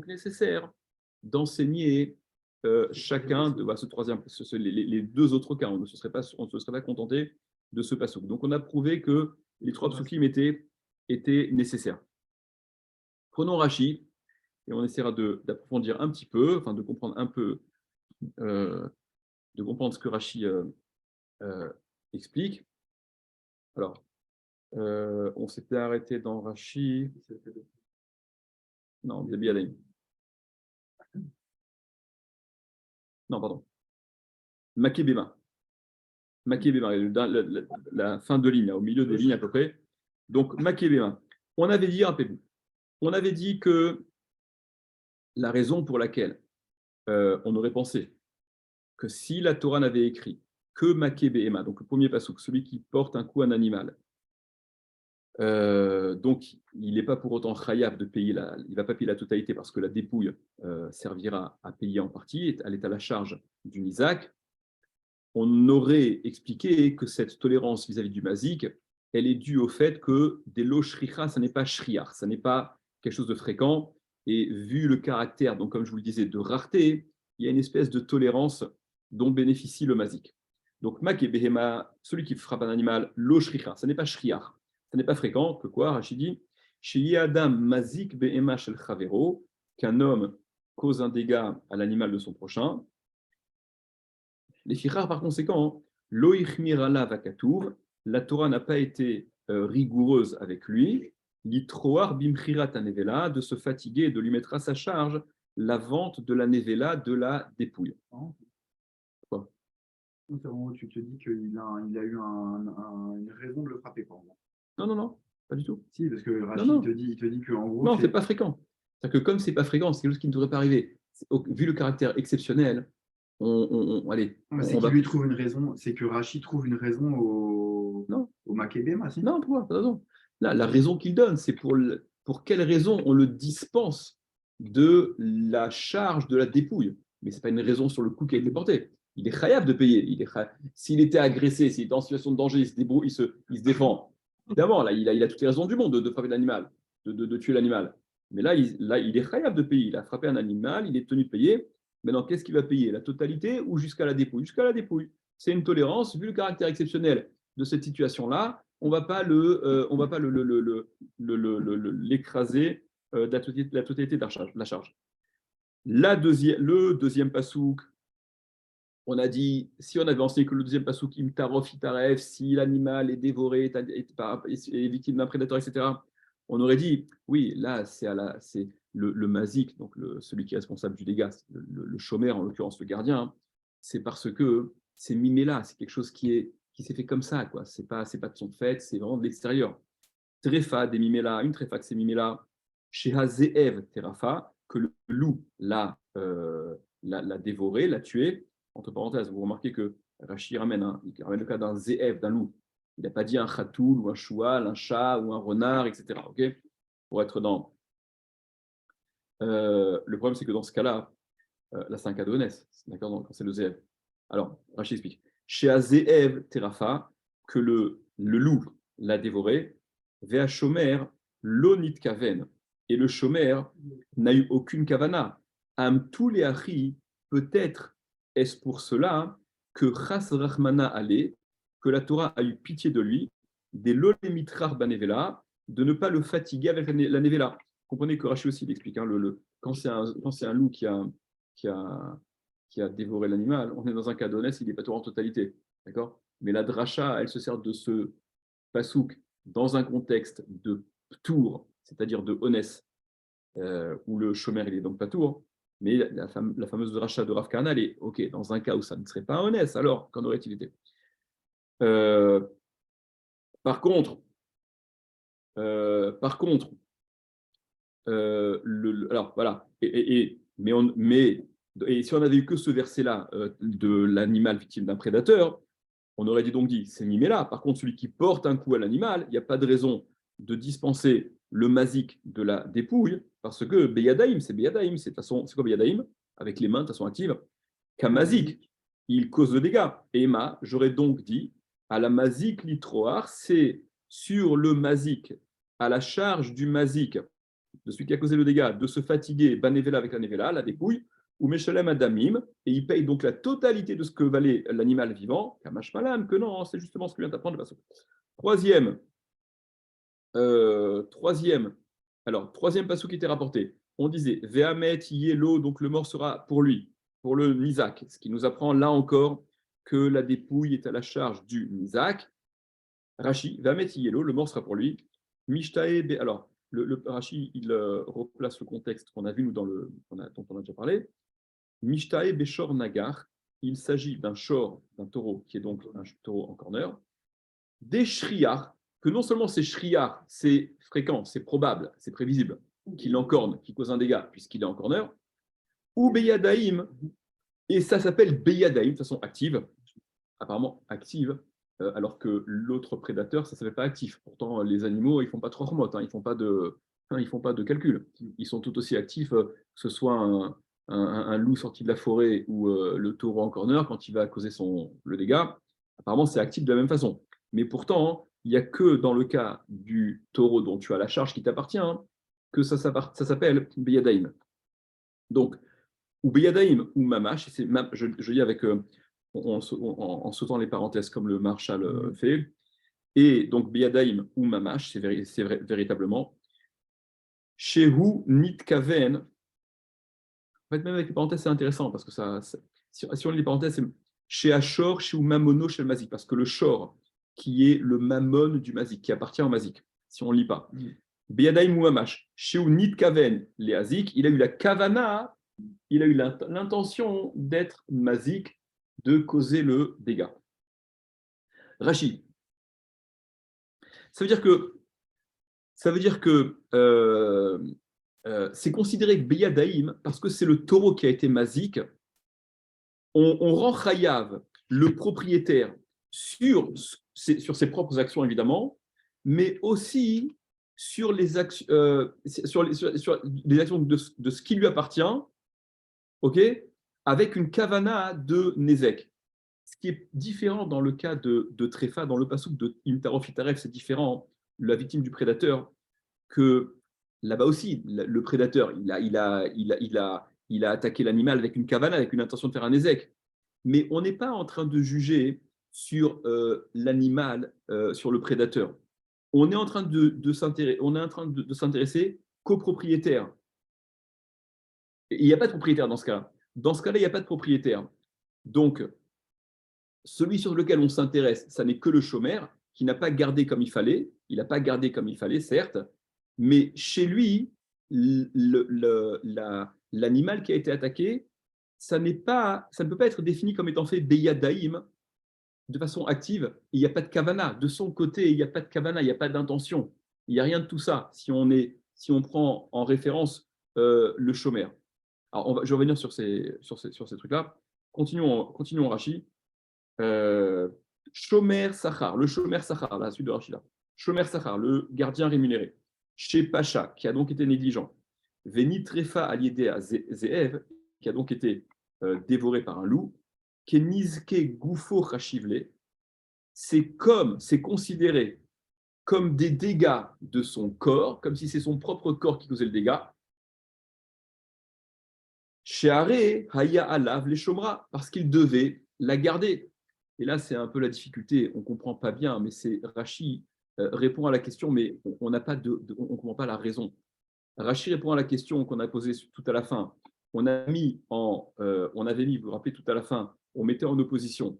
nécessaire d'enseigner chacun de ce troisième, les deux autres cas. On ne se serait pas contenté de ce passouk. Donc on a prouvé que les trois psukim étaient nécessaires. Prenons Rashi et on essaiera d'approfondir un petit peu, enfin de comprendre un peu, de comprendre ce que Rashi explique. Alors, on s'était arrêté dans Rashi. Non, Zabi Alain. Non, pardon. Makébéma. Makébéma, la fin de ligne, au milieu des lignes à peu près. Donc, Makébéma. On avait dit, rappelez-vous, on avait dit que la raison pour laquelle on aurait pensé que si la Torah n'avait écrit que Makébéma, donc le premier passouk, celui qui porte un coup à un animal, donc il n'est pas pour autant chayav de payer il ne va pas payer la totalité parce que la dépouille servira à payer en partie, elle est à la charge du Isaac. On aurait expliqué que cette tolérance vis-à-vis du mazik, elle est due au fait que des lo shricha, ça n'est pas shriar, ça n'est pas quelque chose de fréquent, et vu le caractère, donc comme je vous le disais, de rareté, il y a une espèce de tolérance dont bénéficie le mazik. Donc mak et behema, celui qui frappe un animal, lo shricha, ça n'est pas shriar, ça n'est pas fréquent, que quoi, Rachidi chez Adam mazik behema shel chavero, qu'un homme cause un dégât à l'animal de son prochain. Les fichar, par conséquent, lo'ichmirala vakatour, la Torah n'a pas été rigoureuse avec lui, l'itroar bimchirat nevela, de se fatiguer et de lui mettre à sa charge la vente de la nevela, de la dépouille. Quoi? Tu te dis qu'il a eu une raison de le frapper, quoi. Non, pas du tout. Si, parce que Rachid il te dit qu'en gros. Non, c'est pas fréquent. C'est-à-dire que comme c'est pas fréquent, c'est quelque chose qui ne devrait pas arriver. Vu le caractère exceptionnel, allez. C'est qu'il lui trouve une raison, c'est que Rachid trouve une raison au Makébéma, si. Non, pourquoi? Pas raison. Là, la raison qu'il donne, c'est pour quelle raison on le dispense de la charge de la dépouille. Mais ce n'est pas une raison sur le coup qui a été porté. Il est khayab de payer. S'il était agressé, s'il était en situation de danger, il se défend. Évidemment, là, il a toutes les raisons du monde de frapper l'animal, de tuer l'animal. Mais là, il est khayab de payer. Il a frappé un animal, il est tenu de payer. Maintenant, qu'est-ce qu'il va payer? La totalité ou jusqu'à la dépouille? Jusqu'à la dépouille. C'est une tolérance, vu le caractère exceptionnel de cette situation-là, on ne va pas l'écraser de la totalité de la charge. Le deuxième pasouk, on a dit, si on avait enseigné que le deuxième pasouk, imtarof itaref, si l'animal est dévoré, est victime d'un prédateur, etc., on aurait dit, oui, là, c'est le mazik, donc celui qui est responsable du dégât, le chômeur, en l'occurrence le gardien, c'est parce que c'est mimé là, c'est quelque chose qui s'est fait comme ça, quoi. C'est pas de son fait, c'est vraiment de l'extérieur. Trefa des mimela, une trefa de ces mimela, chez Hazeev terafa, que le loup l'a dévoré, l'a tué. Entre parenthèses, vous remarquez que Rashi ramène le cas d'un Zeev, d'un loup. Il n'a pas dit un khatoul ou un choual, un chat ou un renard, etc. Okay, pour être dans. Le problème, c'est que dans ce cas-là, là, c'est un cas de honnête, d'accord, quand c'est le Zeev. Alors, Rashi explique. Chez Hazeev terafa, que le loup l'a dévoré, Vea Shomer, l'onit kaven. Et le Shomer n'a eu aucune kavana. Am tous les achis, peut-être est-ce pour cela que Chas Rachmana allait, que la Torah a eu pitié de lui, des lolemitrar banevela, de ne pas le fatiguer avec la nevela. Comprenez que Rashi aussi l'explique. Hein, quand c'est un loup qui a dévoré l'animal, on est dans un cas d'honnête, il n'est pas Torah en totalité. D'accord. Mais la dracha, elle se sert de ce pasouk dans un contexte de tour, c'est-à-dire de honès, où le chômeur il est donc pas tour, mais la fameuse dracha de Rav Kahana, elle est ok, dans un cas où ça ne serait pas honès, alors qu'en aurait-il été Par contre, alors voilà, et si on avait eu que ce verset-là de l'animal victime d'un prédateur, on aurait donc dit, c'est mimé là. Par contre, celui qui porte un coup à l'animal, il n'y a pas de raison de dispenser le mazik de la dépouille, parce que Beyadaïm, c'est quoi Beyadaïm? Avec les mains de façon active, Kamazik, il cause le dégât. Et Emma, j'aurais donc dit, à la mazik litroar, c'est sur le mazik, à la charge du mazik, de celui qui a causé le dégât, de se fatiguer, banevela avec la nevela, la dépouille, ou Meshalem Adamim, et il paye donc la totalité de ce que valait l'animal vivant, Kamash Malam, que non, c'est justement ce que vient d'apprendre le passage. Troisième passage qui était rapporté, on disait Vehamet Yelo, donc le mort sera pour lui, pour le Nizak, ce qui nous apprend là encore que la dépouille est à la charge du Nizak. Rashi, Vehamet Yelo, le mort sera pour lui. Mishtae, alors le Rashi, il replace le contexte qu'on a vu nous dont on a déjà parlé. Mishtae Beshor Nagar, il s'agit d'un shor, d'un taureau, qui est donc un taureau en corner, des shriar, que non seulement c'est shriar, c'est fréquent, c'est probable, c'est prévisible, qu'il encorne, qu'il cause un dégât, puisqu'il est en corner, ou Beyadaïm, et ça s'appelle Beyadaïm de façon active, apparemment active, alors que l'autre prédateur, ça ne s'appelle pas actif. Pourtant, les animaux, ils ne font pas trop remote, ils ne font pas de calcul. Ils sont tout aussi actifs, que ce soit un loup sorti de la forêt ou le taureau en corner, quand il va causer le dégât, apparemment, c'est actif de la même façon. Mais pourtant, il n'y a que dans le cas du taureau dont tu as la charge qui t'appartient, que ça s'appelle Beyadaïm. Donc, ou Beyadaïm ou Mamash, je dis avec, en sautant les parenthèses comme le Marshall fait, et donc Beyadaïm ou Mamash, c'est véritablement Shehu Nitkaven. En fait, même avec les parenthèses, c'est intéressant parce que si on lit les parenthèses, c'est chez Ashor, chez Mamono, chez le Mazik, parce que le Shor, qui est le Mammon du Mazik, qui appartient au Mazik, si on ne lit pas. Beyadaïm ou Mamash, chez Nitkaven, les Azik, il a eu la Kavana, il a eu l'intention d'être Mazik, de causer le dégât. Rachid, ça veut dire que c'est considéré que Beyadaïm, parce que c'est le taureau qui a été Mazik, on rend Chayav, le propriétaire, sur ses propres actions évidemment, mais aussi sur les actions, sur les actions de ce qui lui appartient, ok, avec une kavana de Nezek. Ce qui est différent dans le cas de Tréfa, dans le passouk de Imtarov Itaref, c'est différent, la victime du prédateur, que là-bas aussi, le prédateur, il a attaqué l'animal avec une kavana, avec une intention de faire un Nezek. Mais on n'est pas en train de juger sur l'animal, sur le prédateur. On est en train de s'intéresser qu'au propriétaire. Il n'y a pas de propriétaire dans ce cas-là. Dans ce cas-là, il n'y a pas de propriétaire. Donc, celui sur lequel on s'intéresse, ça n'est que le chômeur qui n'a pas gardé comme il fallait. Il n'a pas gardé comme il fallait, certes, mais chez lui, l'animal qui a été attaqué, ça ne peut pas être défini comme étant fait beyadaïm de façon active. Il n'y a pas de kavana. De son côté, il n'y a pas de kavana, il n'y a pas d'intention. Il n'y a rien de tout ça si on prend en référence le shomer. Alors, je vais revenir sur ces trucs-là. Continuons Rashi. Shomer Sachar, le Shomer Sachar, la suite de Rashi là. Shomer Sachar, le gardien rémunéré. Chez Pacha, qui a donc été négligent. Veni Trefa Aliédé à Zeev, qui a donc été dévoré par un loup. Kenizke Goufo Chashivle, c'est considéré comme des dégâts de son corps, comme si c'est son propre corps qui causait le dégât. Sheare Haya Alav les Shomra, parce qu'il devait la garder. Et là, c'est un peu la difficulté, on ne comprend pas bien, mais c'est Rashi répond à la question, mais on ne comprend pas la raison. Rashi répond à la question qu'on a posée tout à la fin. On avait mis, vous vous rappelez, tout à la fin, on mettait en opposition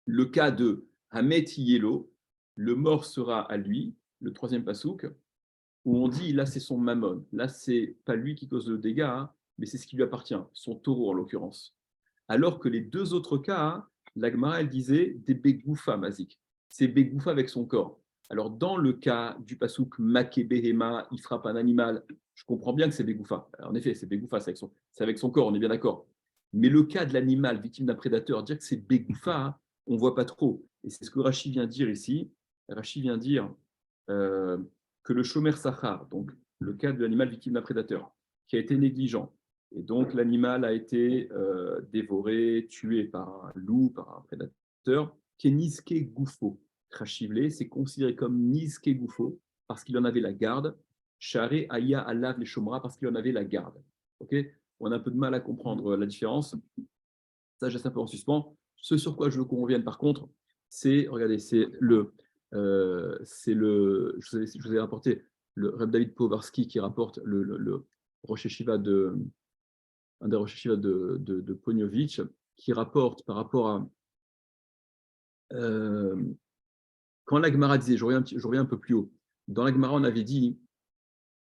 le cas de Hamet Yelo, le mort sera à lui, le troisième pasouk, où on dit, là, c'est son mammon. Là, c'est pas lui qui cause le dégât, hein, mais c'est ce qui lui appartient, son taureau en l'occurrence. Alors que les deux autres cas, hein, la Gemara, elle disait des begoufa mazik. C'est begoufa avec son corps. Alors, dans le cas du pasouk make behema, il frappe un animal, je comprends bien que c'est begoufa. En effet, c'est begoufa, c'est avec son corps, on est bien d'accord. Mais le cas de l'animal victime d'un prédateur, dire que c'est begoufa, hein, on ne voit pas trop. Et c'est ce que Rashi vient dire ici. Rashi vient dire que le shomer sachar, donc le cas de l'animal victime d'un prédateur, qui a été négligent, et donc l'animal a été dévoré, tué par un loup, par un prédateur, qui est niske goufo. Krachivle, c'est considéré comme niske goufo, parce qu'il en avait la garde. Share aya alav les shomra, parce qu'il en avait la garde. Okay, on a un peu de mal à comprendre la différence. Ça, je laisse un peu en suspens. Ce sur quoi je veux qu'on revienne, par contre, c'est, regardez, je vous ai rapporté le Reb David Powarski qui rapporte le Rosh Yeshiva un des Rosh Yeshiva de Poniovitch, qui rapporte par rapport à quand la Gemara disait, je reviens un peu plus haut, dans la Gemara on avait dit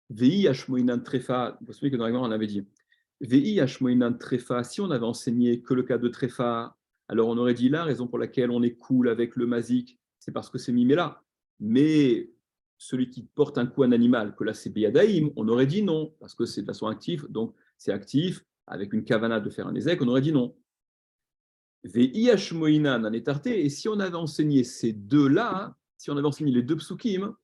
Vei Hashmoinan Trefa, vous vous souvenez que dans la Gemara on avait dit Vei Hashmoinan Trefa, si on avait enseigné que le cas de Trefa, alors on aurait dit la raison pour laquelle on est cool avec le mazik, c'est parce que c'est mimé là. Mais celui qui porte un coup à un animal, que là c'est Beyadaïm, on aurait dit non, parce que c'est de façon active, donc c'est actif, avec une kavana de faire un ézek, on aurait dit non. Vei Hashmoinan en étarté, et si on avait enseigné ces deux-là, si on avait enseigné les deux psukim,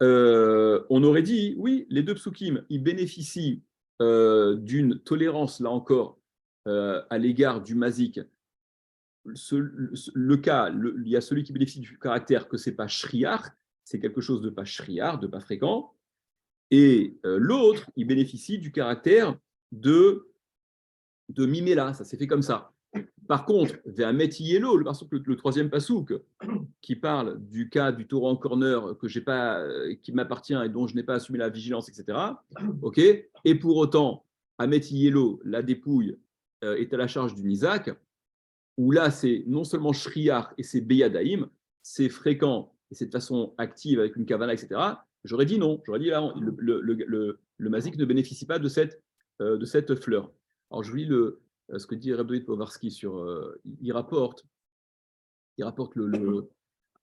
on aurait dit, oui, les deux psukim, ils bénéficient d'une tolérance, là encore, à l'égard du mazik. Le cas, il y a celui qui bénéficie du caractère que ce n'est pas shriar, c'est quelque chose de pas shriar, de pas fréquent, et l'autre, il bénéficie du caractère de mimela, ça s'est fait comme ça. Par contre, Ve'amet Yelo, le troisième pasouk, qui parle du cas du taureau en corner qui m'appartient et dont je n'ai pas assumé la vigilance, etc. Ok. Et pour autant, Amet Yelo, la dépouille, est à la charge du Isaac, où là, c'est non seulement Shriar et c'est Beyadaïm, c'est fréquent et c'est de façon active avec une kavana, etc. J'aurais dit non. J'aurais dit là, le mazik ne bénéficie pas de cette fleur. Alors, je vous lis ce que dit Reb Powarski sur. Il rapporte le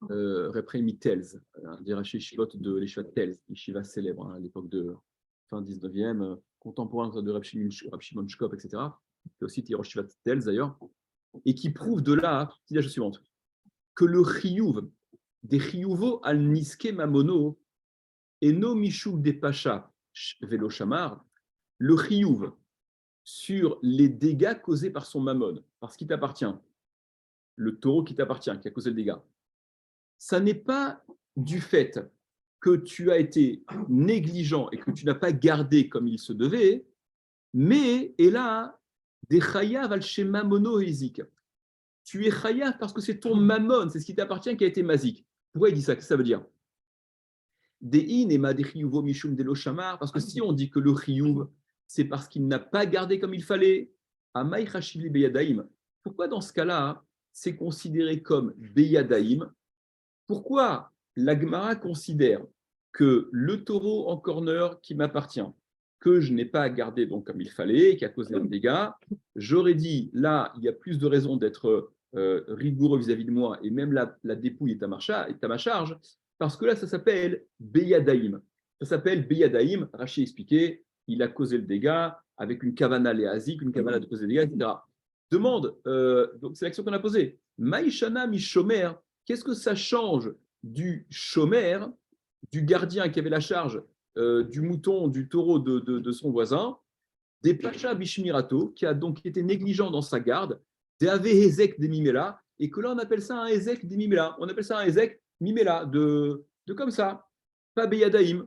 Repremi Telz, des Rashi Shivot de l'Eshiva Telz, Yeshiva célèbre à l'époque de fin 19e, contemporain de Reb Shimon Shkop, etc. Et aussi Rosh Yeshiva Telz d'ailleurs, et qui prouve de là, c'est la chose suivante, que le chiyuv, des chiyuvo al niske mamono, et no mishou des pacha velo shamar, le chiyuv sur les dégâts causés par son mammon, parce qu'il t'appartient, le taureau qui t'appartient, qui a causé le dégât, ça n'est pas du fait que tu as été négligent et que tu n'as pas gardé comme il se devait, mais, et là, des chayav al shema monohésique. Tu es chayav parce que c'est ton mammon, c'est ce qui t'appartient qui a été mazik. Pourquoi il dit ça? Qu'est-ce que ça veut dire? De'in ema de chiyuvo mishum de lo shamar, parce que si on dit que le chiyuv, c'est parce qu'il n'a pas gardé comme il fallait, amay chashivli beyadaim. Pourquoi dans ce cas-là, c'est considéré comme beyadaim? Pourquoi la Gemara considère que le taureau en corner qui m'appartient, que je n'ai pas gardé donc comme il fallait, qui a causé un dégât, j'aurais dit, là, il y a plus de raisons d'être rigoureux vis-à-vis de moi, et même la dépouille est à ma charge, parce que là, ça s'appelle Beyadaïm. Ça s'appelle Beyadaïm. Rachid expliquait, il a causé le dégât avec une kavana léazique, une kavana de causer le dégât, etc. Demande, donc c'est l'action qu'on a posée. Maïshana mi-shomer, qu'est-ce que ça change du shomer, du gardien qui avait la charge du mouton, du taureau de son voisin, des Pacha Bishmirato, qui a donc été négligent dans sa garde, des Ave Hezek des Mimela, et que là on appelle ça un Hezek des Mimela. On appelle ça un Hezek Mimela, de comme ça, pas Beyadaïm.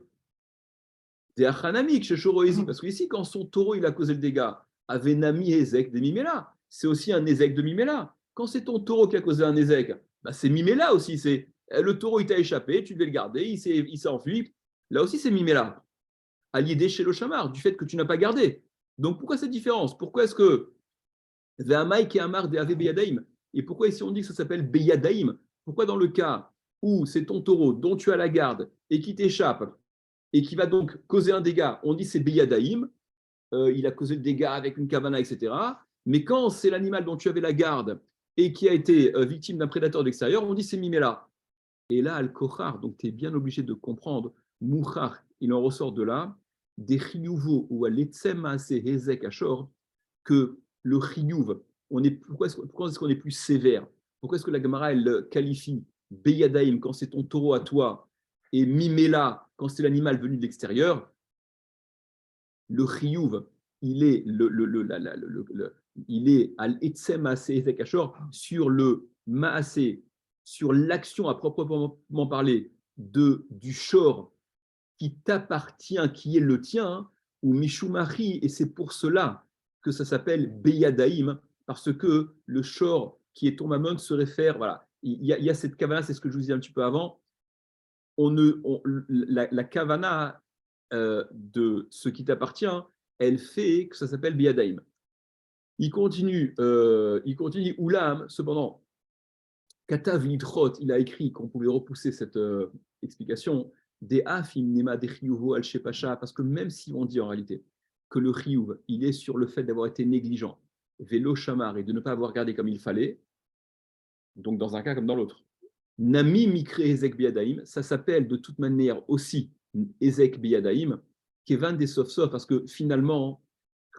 Des Achanamik chez Shoroezi, parce que ici, quand son taureau il a causé le dégât, avait Nami Hezek des Mimela, c'est aussi un Hezek de Mimela. Quand c'est ton taureau qui a causé un Hezek, bah c'est Mimela aussi. C'est le taureau il t'a échappé, tu devais le garder, il s'est enfui. Là aussi c'est Mimela. À l'idée chez le chamar, du fait que tu n'as pas gardé. Donc pourquoi cette différence? Pourquoi est-ce que Ve'amai qui amar de Ave Beyadaim? Et pourquoi ici on dit que ça s'appelle Beyadaim? Pourquoi dans le cas où c'est ton taureau dont tu as la garde et qui t'échappe et qui va donc causer un dégât, on dit c'est Beyadaim, il a causé le dégât avec une kavana, etc. Mais quand c'est l'animal dont tu avais la garde et qui a été victime d'un prédateur d'extérieur, on dit c'est Mimela. Et là, Al-Kochar, donc tu es bien obligé de comprendre, Mouchar, il en ressort de là, des chiyuvo ou à l'etsem hezek ashor, que le chiyuv, pourquoi est-ce qu'on est plus sévère? Pourquoi est-ce que la Gemara, elle qualifie Beyadaim quand c'est ton taureau à toi et Mimela quand c'est l'animal venu de l'extérieur? Le chiyuv, il est, il est à l'etsem maaseh hezek ashor sur le maaseh, sur l'action à proprement parler du shor qui t'appartient, qui est le tien, ou Mishumari, et c'est pour cela que ça s'appelle Beyadaïm, parce que le shor qui est ton mammon se réfère, voilà, il y a cette kavana, c'est ce que je vous disais un petit peu avant, la kavana de ce qui t'appartient, elle fait que ça s'appelle Beyadaïm. Il continue, Oulam, cependant, Katav Lidrot, il a écrit qu'on pouvait repousser cette explication, des Afim Nema des Chiyuvo al Shepacha, parce que même si on dit en réalité que le Chiyuv, il est sur le fait d'avoir été négligent, vélo chamar, et de ne pas avoir gardé comme il fallait, donc dans un cas comme dans l'autre. Nami Mikre Ezek Biadaim, ça s'appelle de toute manière aussi Ezek Biadaim, Kevan des Sof-Sof, parce que finalement,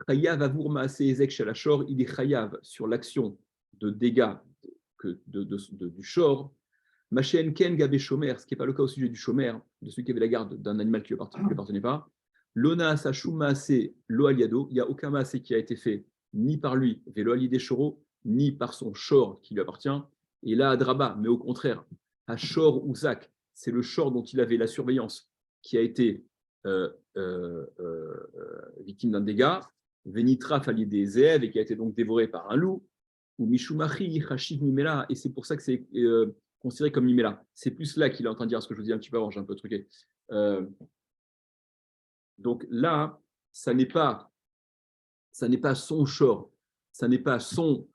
Chayav Avour Maase Ezek Shalachor, il est Chayav sur l'action de dégâts du shor, Machen Ken Gabé Shomer, ce qui n'est pas le cas au sujet du Shomer, de celui qui avait la garde d'un animal qui ne lui appartenait pas. Lona Sachum Maase Lo Aliado, il n'y a aucun Maase qui a été fait ni par lui, Velo Alidé Shoro, ni par son shor qui lui appartient. Et là, Adraba, mais au contraire, à Shor ou Zak, c'est le shor dont il avait la surveillance qui a été victime d'un dégât, Venitra Fali des Zéev et qui a été donc dévoré par un loup, ou Mishumachi Hashiv Mimela, et c'est pour ça que c'est considéré comme Mimela. C'est plus là qu'il est en train de dire ce que je vous dis un petit peu avant, j'ai un peu truqué. Donc là, ça n'est pas son shor, ça n'est pas son.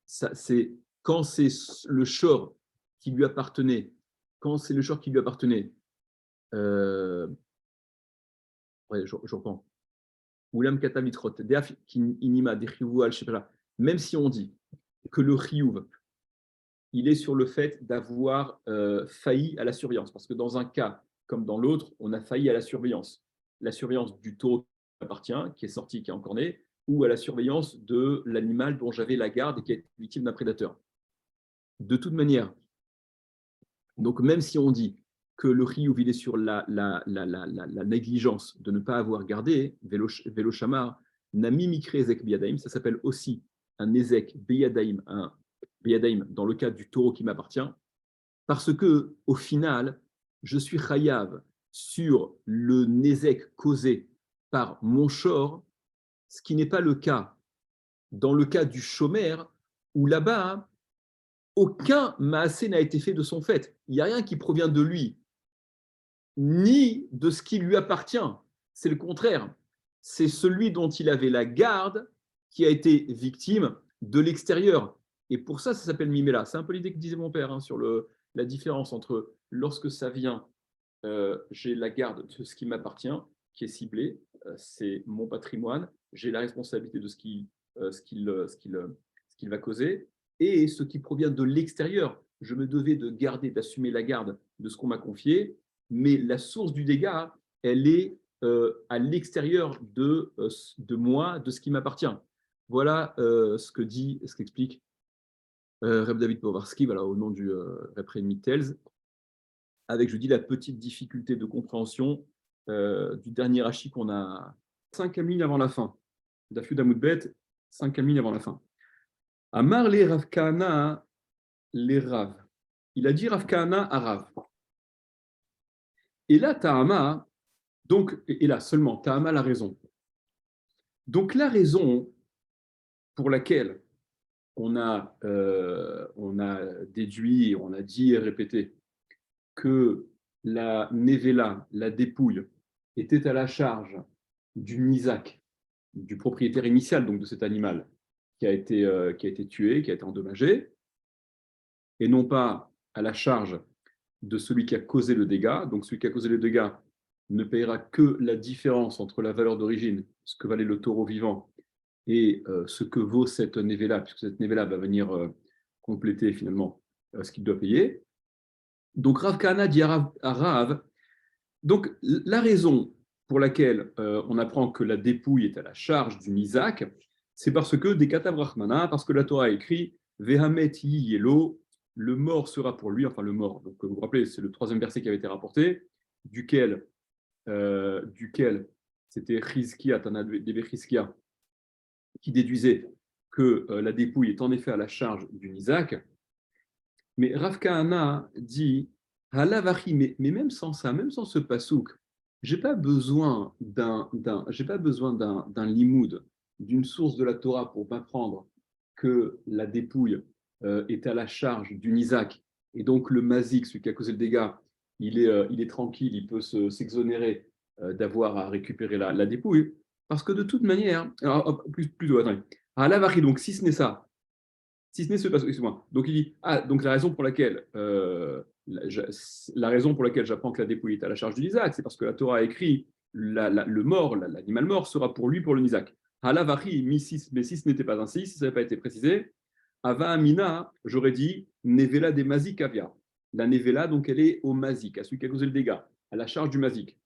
C'est quand c'est le shor qui lui appartenait, ouais, je reprends. Oulam Katamitrot, Deaf Inima, Dechivu al Shepra, même si on dit que le chiyuv, il est sur le fait d'avoir failli à la surveillance, parce que dans un cas comme dans l'autre, on a failli à la surveillance du taureau qui appartient, qui est sorti, qui est encore né, ou à la surveillance de l'animal dont j'avais la garde et qui est victime d'un prédateur. De toute manière, donc même si on dit que le chiyuv, il est sur la négligence de ne pas avoir gardé, vélo chamar, nami mikre ezek biyadaim, ça s'appelle aussi un ezek biyadaim, un biyadaim dans le cas du taureau qui m'appartient, parce que au final, je suis chayav sur le nezek causé par mon shor, ce qui n'est pas le cas dans le cas du shomer, où là-bas, aucun maasé n'a été fait de son fait. Il n'y a rien qui provient de lui, ni de ce qui lui appartient. C'est le contraire. C'est celui dont il avait la garde qui a été victime de l'extérieur. Et pour ça, ça s'appelle Mimela. C'est un peu l'idée que disait mon père sur la différence entre lorsque ça vient, j'ai la garde de ce qui m'appartient, qui est ciblé, c'est mon patrimoine, j'ai la responsabilité de ce qu'il va causer, et ce qui provient de l'extérieur. Je me devais de garder, d'assumer la garde de ce qu'on m'a confié, mais la source du dégât, elle est à l'extérieur de moi, de ce qui m'appartient. Voilà ce qu'explique Reb David Powarsky, voilà, au nom du Reb Chaim Telz, avec, je dis, la petite difficulté de compréhension du dernier Rashi qu'on a 5 lignes avant la fin. Dafyud Amoudbet, 5 lignes avant la fin. Amar le Rav Kahana les Rav. Il a dit Rav Kahana à Rav. Et là, Tahama, donc, et là seulement, Tahama la raison. Donc la raison pour laquelle on a déduit, on a dit et répété que la Nevela, la dépouille, était à la charge du Nizak, du propriétaire initial donc de cet animal qui a été tué, qui a été endommagé, et non pas à la charge de celui qui a causé le dégât. Donc celui qui a causé le dégât ne payera que la différence entre la valeur d'origine, ce que valait le taureau vivant, et ce que vaut cette Nevela, puisque cette Nevela va venir compléter finalement ce qu'il doit payer. Donc Rav Kahana dit à Rav, donc la raison pour laquelle on apprend que la dépouille est à la charge du Isaac, c'est parce que des Katav Rahmana, parce que la Torah a écrit Vehamet Yelo, le mort sera pour lui, enfin le mort, donc vous vous rappelez, c'est le 3e verset qui avait été rapporté, duquel c'était Chizkia, Tana Debe Chizkia, qui déduisait que la dépouille est en effet à la charge du Isaac. Mais Rav Kahana dit Halavachi, mais même sans ça, même sans ce pasouk, j'ai pas besoin d'un limoud, d'une source de la Torah pour m'apprendre que la dépouille est à la charge du Isaac, et donc le mazik, celui qui a causé le dégât, il est tranquille, il peut s'exonérer d'avoir à récupérer la dépouille, parce que de toute manière, alors, plutôt, attendez, Halavachi, donc si ce n'est ça, si ce n'est ce passage, excuse-moi. Donc il dit donc la raison pour laquelle j'apprends que la dépouille est à la charge de l'Isaac, c'est parce que la Torah a écrit le mort, l'animal mort sera pour lui, pour le Isaac. Halavachi, mais si ce n'était pas ainsi, si ça n'avait pas été précisé, Ava Amina, j'aurais dit Nevela des Mazik Kavia. La Nevela, donc elle est au Mazik, à celui qui a causé le dégât, à la charge du Mazik.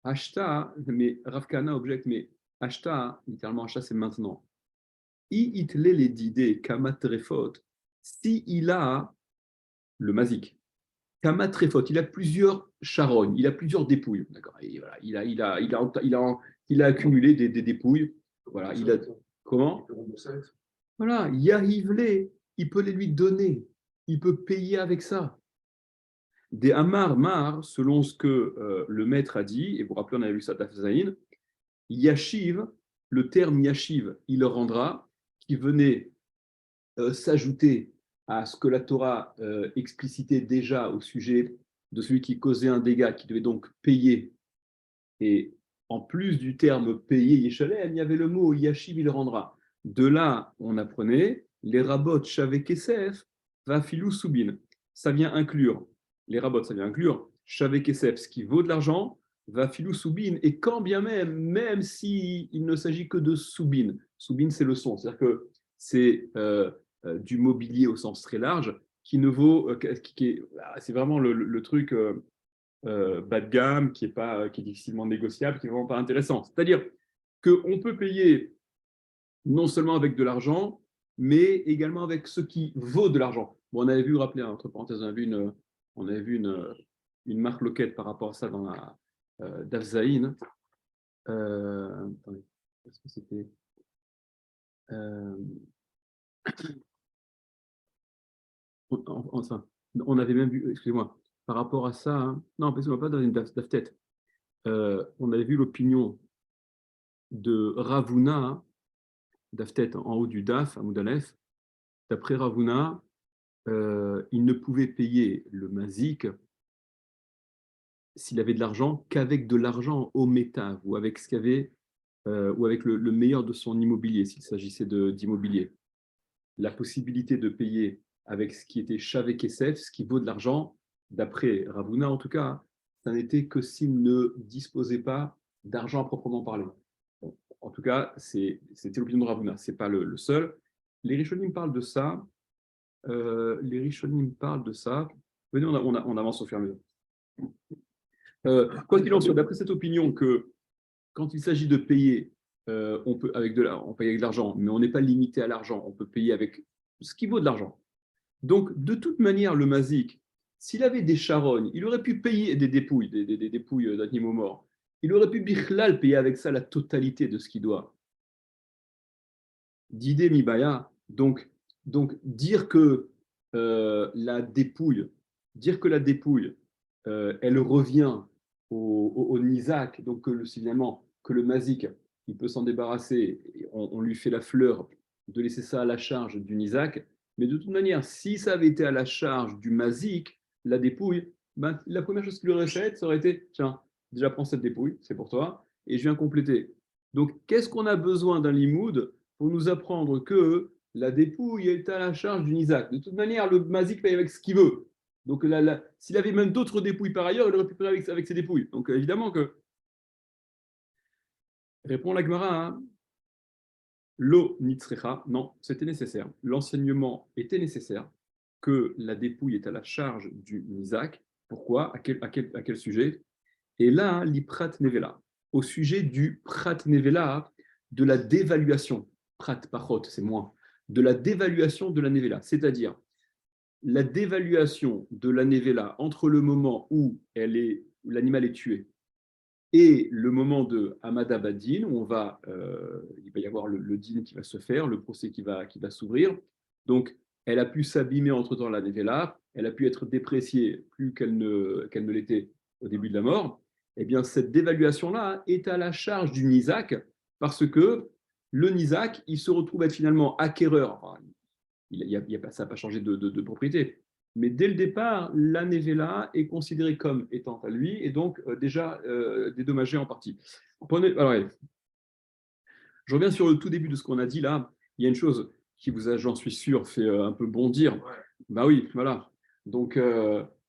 Ashta, mais Rav Kahana objecte, mais Ashta, littéralement Ashta, c'est maintenant. Si il a le mazik, kamatrefot, il a plusieurs charognes, il a plusieurs dépouilles. D'accord. Et voilà, il a accumulé des dépouilles. Voilà, il a comment? Voilà, Yahivle, il peut les lui donner, il peut payer avec ça. Des Amar Mar, selon ce que le maître a dit, et vous vous rappelez, on avait vu ça Tafzaïn, Yashiv, le terme Yashiv, il le rendra, qui venait s'ajouter à ce que la Torah explicitait déjà au sujet de celui qui causait un dégât, qui devait donc payer. Et en plus du terme payer, Yeshalem, il y avait le mot Yashiv, il le rendra. De là, on apprenait les rabot Shavé Kesef, va filou Soubin. Ça vient inclure, les rabot, ça vient inclure Shavé Kesef, ce qui vaut de l'argent, va filou Soubin. Et quand bien même s'il ne s'agit que de Soubin, Soubin c'est le son, c'est-à-dire que c'est du mobilier au sens très large qui ne vaut, c'est vraiment le truc bas de gamme qui est difficilement négociable, qui est vraiment pas intéressant. C'est-à-dire qu'on peut payer non seulement avec de l'argent, mais également avec ce qui vaut de l'argent. Bon, on avait vu, rappelez, entre parenthèses, on avait vu une marque loquette par rapport à ça dans la Dafzaïn. Attendez, est-ce que c'était enfin, on avait même vu, excusez-moi, par rapport à ça, hein, non, parce qu'on va pas dans une daf-tête. On avait vu l'opinion de Ravuna, hein, daf-tête en haut du daf, à Moudalef. D'après Ravuna, il ne pouvait payer le mazik s'il avait de l'argent qu'avec de l'argent au métav, ou avec ce qu'avait, ou avec le meilleur de son immobilier, s'il s'agissait d'immobilier. La possibilité de payer avec ce qui était Shavé Kesef, ce qui vaut de l'argent, d'après Ravuna en tout cas, ça n'était que s'il ne disposait pas d'argent à proprement parler. Bon, en tout cas, c'était l'opinion de Rav Huna, ce n'est pas le seul. Les Rishonim parlent de ça. Venez, on avance au fur et à mesure. Quoi qu'il en soit, d'après cette opinion que quand il s'agit de payer, on paye avec de l'argent, mais on n'est pas limité à l'argent, on peut payer avec ce qui vaut de l'argent. Donc, de toute manière, le mazik, s'il avait des charognes, il aurait pu payer des dépouilles, des dépouilles d'animaux morts. Il aurait pu bichlal payer avec ça la totalité de ce qu'il doit. D'idée mibaya, donc dire que la dépouille, elle revient au nizak, donc finalement que le mazik, il peut s'en débarrasser, on lui fait la fleur de laisser ça à la charge du nizak, mais de toute manière, si ça avait été à la charge du mazik, la dépouille, ben, la première chose qu'il aurait faite, ça aurait été, tiens, déjà prends cette dépouille, c'est pour toi, et je viens compléter. Donc, qu'est-ce qu'on a besoin d'un limoud pour nous apprendre que la dépouille est à la charge du nizak? De toute manière, le mazik paye avec ce qu'il veut. Donc, s'il avait même d'autres dépouilles par ailleurs, il aurait pu payer avec ses dépouilles. Donc, évidemment que. Répond la Gemara, hein. Lo nitzrecha, non, c'était nécessaire. L'enseignement était nécessaire que la dépouille est à la charge du nizak. Pourquoi? À quel sujet? Et là, l'iprat nevela, au sujet du prat nevela, de la dévaluation. Prat pachot, c'est moins. De la dévaluation de la nevela, c'est-à-dire la dévaluation de la nevela entre le moment où l'animal est tué et le moment de Hamada Badin, où il va y avoir le din qui va se faire, le procès qui va s'ouvrir. Donc, elle a pu s'abîmer entre-temps la nevela, elle a pu être dépréciée plus qu'elle ne l'était au début de la mort. Eh bien, cette dévaluation-là est à la charge du Nizak, parce que le Nizak, il se retrouve être finalement acquéreur. Enfin, ça n'a pas changé de propriété. Mais dès le départ, la nevela est considérée comme étant à lui et donc déjà dédommagée en partie. Alors, je reviens sur le tout début de ce qu'on a dit là. Il y a une chose qui vous a, j'en suis sûr, fait un peu bondir. Ouais. Bah oui, voilà. Donc,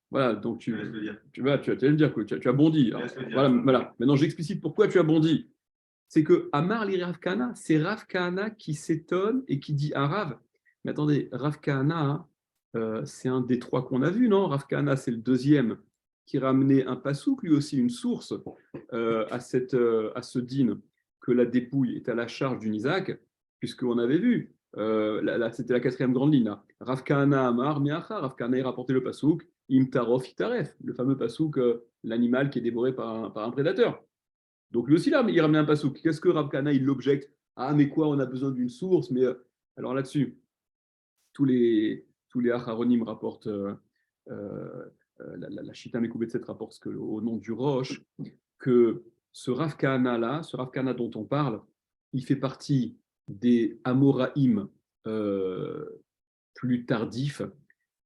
voilà, donc tu vas le dire, quoi. Tu as bondi. Alors, voilà. Maintenant, j'explicite pourquoi tu as bondi. C'est que Amar li Rav Kahana, c'est Rav Kahana qui s'étonne et qui dit à Rav, mais attendez, Rav Kahana, c'est un des trois qu'on a vu, non? Rav Kahana, c'est le deuxième qui ramenait un pasouk, lui aussi une source à ce din que la dépouille est à la charge du Isaac, puisqu'on avait vu, c'était la quatrième grande ligne. Là. Rav Kahana Amar Miacha, Rav Kahana a rapporté le pasouk, Imtarof Itaref, le fameux pasouk, l'animal qui est dévoré par un prédateur. Donc lui aussi, là, il ramène un pasouk. Qu'est-ce que Rav Kahana, il l'objecte? Ah, mais quoi, on a besoin d'une source. Mais alors là-dessus, tous les Acharonim rapportent, la Shita Mekubetset rapporte au nom du Roche, que ce Rav Kahana-là, ce Rav Kahana dont on parle, il fait partie des Amoraïm plus tardifs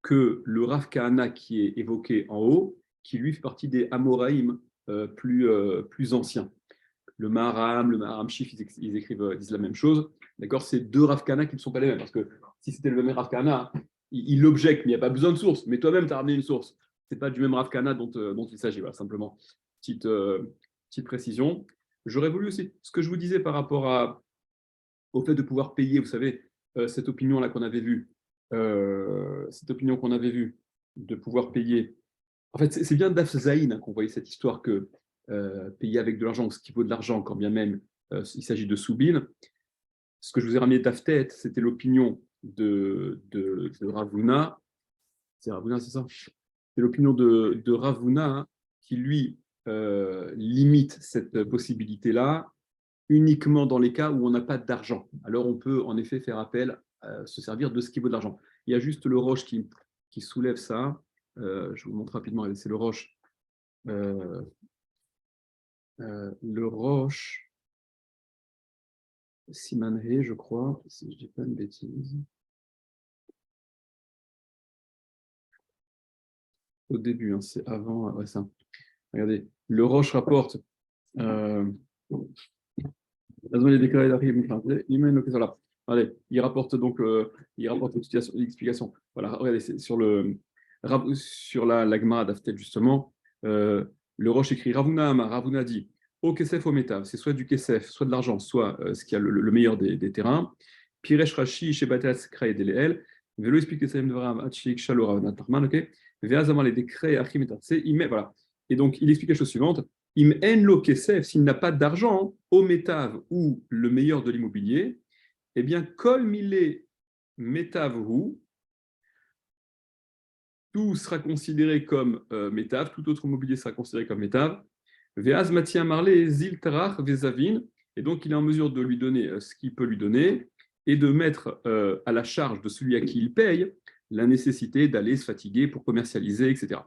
que le Rav Kahana qui est évoqué en haut, qui lui fait partie des Amoraïm plus anciens. Le Maharam Shif, ils disent la même chose. D'accord, c'est deux Rav Kahana qui ne sont pas les mêmes. Parce que si c'était le même Rav Kahana, il l'objecte, mais il n'y a pas besoin de source. Mais toi-même, tu as ramené une source. Ce n'est pas du même Rav Kahana dont il s'agit. Voilà, simplement, petite précision. J'aurais voulu aussi, ce que je vous disais par rapport au fait de pouvoir payer, vous savez, cette opinion-là qu'on avait vue, de pouvoir payer. En fait, c'est bien d'Af Zaïn qu'on voyait cette histoire que payer avec de l'argent, ce qui vaut de l'argent, quand bien même il s'agit de Soubine. Ce que je vous ai ramené d'Aftet, c'était l'opinion de Rav Huna. C'est Rav Huna, c'est ça? C'est l'opinion de Rav Huna qui, lui, limite cette possibilité-là uniquement dans les cas où on n'a pas d'argent. Alors, on peut en effet faire appel à se servir de ce qui vaut de l'argent. Il y a juste le Roche qui soulève ça. Je vous montre rapidement. C'est le Roche. Le Roche, Simanhe, je crois, si je ne dis pas une bêtise. Au début, hein, c'est avant. Ouais, ça. Regardez, le Roche rapporte. Allez, il rapporte donc l'explication. Voilà, regardez, c'est sur la Gemara d'Aftet, justement. Le Roche écrit Ravuna Amar, Ravuna dit au kesef, au métav. C'est soit du kesef, soit de l'argent, soit ce qui a le meilleur des terrains. Piresh Rashi, Shebatas Kraï Deleel, Velo explique que Salem Devram, Achik Shalora, Natarman, ok. Veazama les décrets, Achim et Tarse, il met, voilà. Et donc, il explique la chose suivante. Im en lo kesef, s'il n'a pas d'argent, au métav ou le meilleur de l'immobilier, eh bien, kol mille métav ou, tout sera considéré comme métav, tout autre immobilier sera considéré comme métav. Veaz Matia Marley, Zil Tarach, Vezavin, et donc il est en mesure de lui donner ce qu'il peut lui donner et de mettre à la charge de celui à qui il paye la nécessité d'aller se fatiguer pour commercialiser, etc.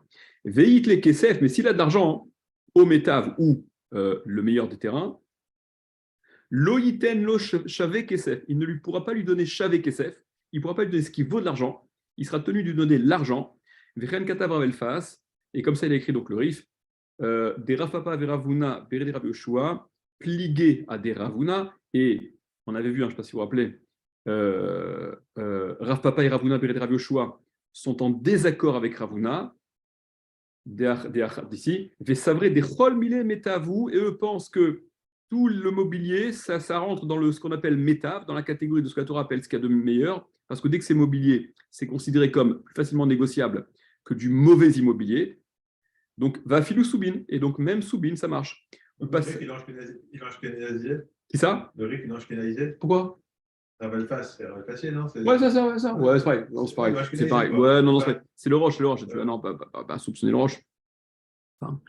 Veit les kesef, mais s'il a de l'argent au métav ou le meilleur des terrains, lo yiten lo shave kesef, il ne lui pourra pas lui donner shave kesef, il ne pourra pas lui donner ce qui vaut de l'argent, il sera tenu de lui donner l'argent, veren katav elfas, et comme ça il a écrit donc le rif, des Rafapa Veravuna, Berede Rav Yoshua, pligué à des Ravuna, et on avait vu, je ne sais pas si vous vous rappelez, Rav Papa et Ravuna, Berede Rav Yoshua sont en désaccord avec Ravuna, d'ici, Vesavré des Chol Mile Metavu, et eux pensent que tout le mobilier, ça rentre dans ce qu'on appelle métav, dans la catégorie de ce que la Torah appelle ce qu'il y a de meilleur, parce que dès que c'est mobilier, c'est considéré comme plus facilement négociable que du mauvais immobilier. Donc, va filou soubine. Et donc, même soubine, ça marche. Il mange pénalisé. Qui ça? Le riz, il mange pénalisé. Pourquoi? Ça va le faire, c'est facile, non? Ouais, ça. Ouais, c'est pareil. Non, c'est pareil. C'est pareil. Ouais, non, c'est le roche. Ah non, pas soupçonner le roche. Enfin,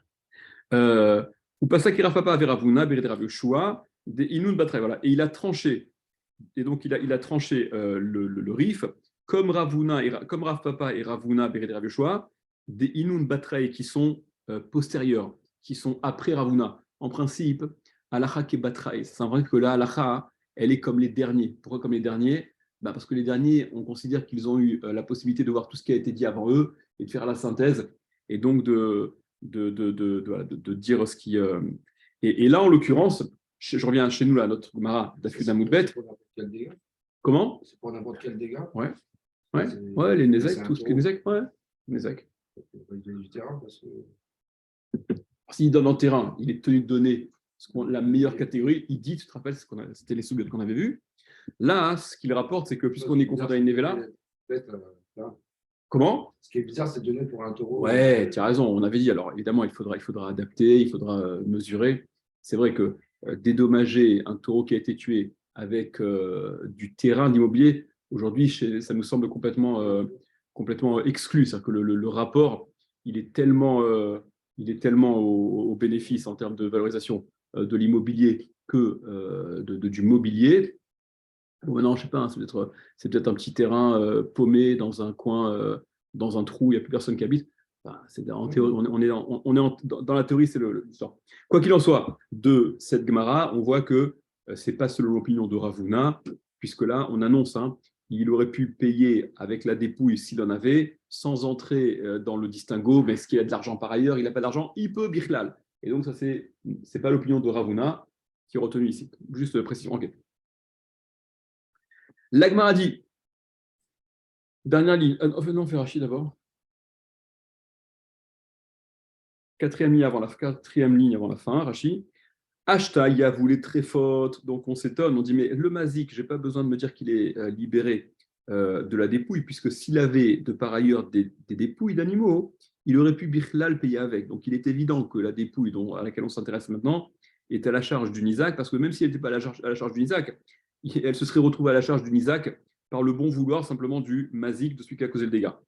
ou pas ça qui Rafapa Veravuna, Berede Rav Yoshua, des Inun Batra. Voilà. Et il a tranché. Et donc, il a tranché le rif, comme Rav Papa et Ravuna, Berede Rav Yoshua, des Inun Batraï qui sont postérieurs, qui sont après Ravuna. En principe, Alacha et Batraï, c'est vrai que là, Alacha, elle est comme les derniers. Pourquoi comme les derniers? Parce que les derniers, on considère qu'ils ont eu la possibilité de voir tout ce qui a été dit avant eux et de faire la synthèse, et donc de dire ce qui. Et là, en l'occurrence, je reviens chez nous, là, notre Gemara d'Afud Amoudbet. Comment? C'est pour n'importe quel dégât. Ouais, les Nézek, tout ce qui est Nézek, ouais, Nézek. Du terrain parce que... S'il donne en terrain, il est tenu de donner la meilleure catégorie. Il dit, tu te rappelles, c'était les soubiotes qu'on avait vus. Là, ce qu'il rapporte, c'est que puisqu'on est confronté à une Nevela. Comment? Ce qui est bizarre, c'est de donner pour un taureau. Ouais, tu as raison. On avait dit, alors évidemment, il faudra adapter, il faudra mesurer. C'est vrai que dédommager un taureau qui a été tué avec du terrain d'immobilier, aujourd'hui, ça nous semble complètement exclu. C'est-à-dire que le rapport, il est tellement au bénéfice en termes de valorisation de l'immobilier que du mobilier. Bon, non, je ne sais pas, hein, c'est peut-être un petit terrain paumé dans un coin, dans un trou, il n'y a plus personne qui habite. En théorie, dans la théorie, c'est l'histoire. Quoi qu'il en soit, de cette Gemara, on voit que ce n'est pas selon l'opinion de Ravuna, puisque là, on annonce, il aurait pu payer avec la dépouille s'il en avait, sans entrer dans le distinguo, mais est-ce qu'il a de l'argent par ailleurs? Il n'a pas d'argent, il peut birklal. Et donc, ça, c'est pas l'opinion de Ravuna qui est retenue ici. Juste précision. Ok. L'Agmara dit, dernière ligne, non, on fait Rashi d'abord. Quatrième ligne avant la fin, Rashi. Ashta, Yavou, les très fautes, donc on s'étonne, on dit, mais le mazik, je n'ai pas besoin de me dire qu'il est libéré de la dépouille, puisque s'il avait de par ailleurs des dépouilles d'animaux, il aurait pu birklal payer avec. Donc il est évident que la dépouille à laquelle on s'intéresse maintenant est à la charge du Nizak, parce que même si elle n'était pas à la charge du Nizak, elle se serait retrouvée à la charge du Nizak par le bon vouloir simplement du mazik, de celui qui a causé le dégât.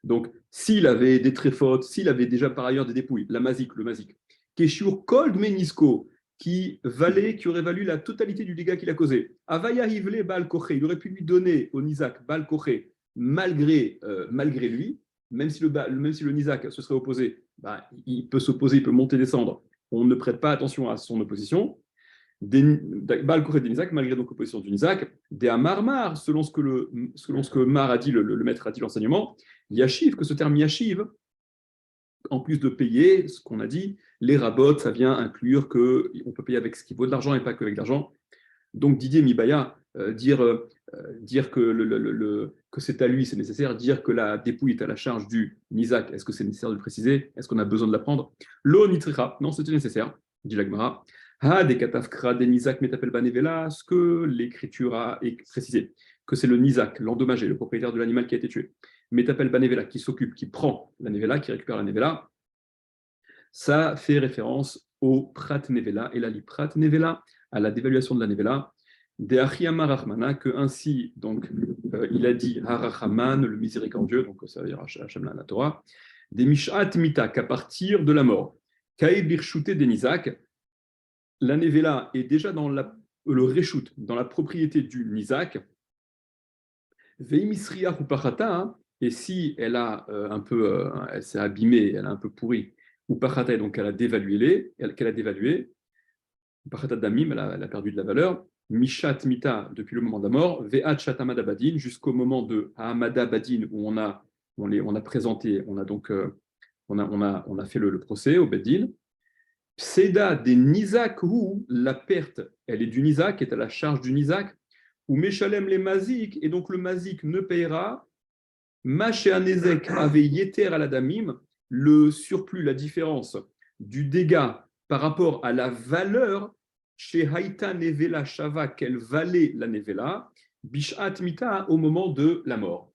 Donc, s'il avait des tréfautes, s'il avait déjà par ailleurs des dépouilles, le mazik, Keshur Kold Menisco, qui aurait valu la totalité du dégât qu'il a causé. Avaya Hivle Baal Koché, il aurait pu lui donner au Nizak Baal Koché malgré lui, même si le Nizak se serait opposé, il peut s'opposer, il peut monter, descendre. On ne prête pas attention à son opposition. Baal Koché des Nizak, malgré donc l'opposition du Nizak, des Amarmar, selon ce que Mar a dit, le maître a dit l'enseignement, Yashiv, que ce terme Yashiv, en plus de payer, ce qu'on a dit, les rabots, ça vient inclure qu'on peut payer avec ce qui vaut de l'argent et pas qu'avec de l'argent. Donc Didier Mibaya, dire que c'est à lui, c'est nécessaire. Dire que la dépouille est à la charge du Nizak, est-ce que c'est nécessaire de le préciser? Est-ce qu'on a besoin de l'apprendre? Lo nitricha, non, c'était nécessaire, dit l'Agmara. Ha des katafkra des Nizak metapel banevela, ce que l'écriture a précisé, que c'est le Nizak, l'endommagé, le propriétaire de l'animal qui a été tué. Metapel banevela, qui s'occupe, qui prend la nevela, qui récupère la nevela, ça fait référence au prat nevela, et la li prat nevela, à la dévaluation de la nevela, de Achiyama Rahmana, que ainsi, donc, il a dit Harachaman, le miséricordieux, donc ça veut dire Hachem la Torah, des Mishat Mita, qu'à partir de la mort, Kaïd Birchouté des Nizak, la nevela est déjà dans le reshoot, dans la propriété du Nizak, Veimisriah ou Pachata, et si elle a elle s'est abîmée, elle a un peu pourri, ou Pachata, donc elle a dévalué, Pachata Damim, elle a perdu de la valeur, Mishat Mita, depuis le moment de la mort, Ve'at Shatamada Badin, jusqu'au moment de Hamada Badin, où on a présenté, on a fait le procès au Bedin. Pseda des Nizak, où la perte, elle est du Nizak, est à la charge du Nizak, ou Meshalem les Mazik, et donc le Mazik ne payera, Maché Anezek avait Yeter à la Damim, le surplus, la différence du dégât par rapport à la valeur chez Haïta Nevela Shava, qu'elle valait la Nevela, Bishat Mita au moment de la mort.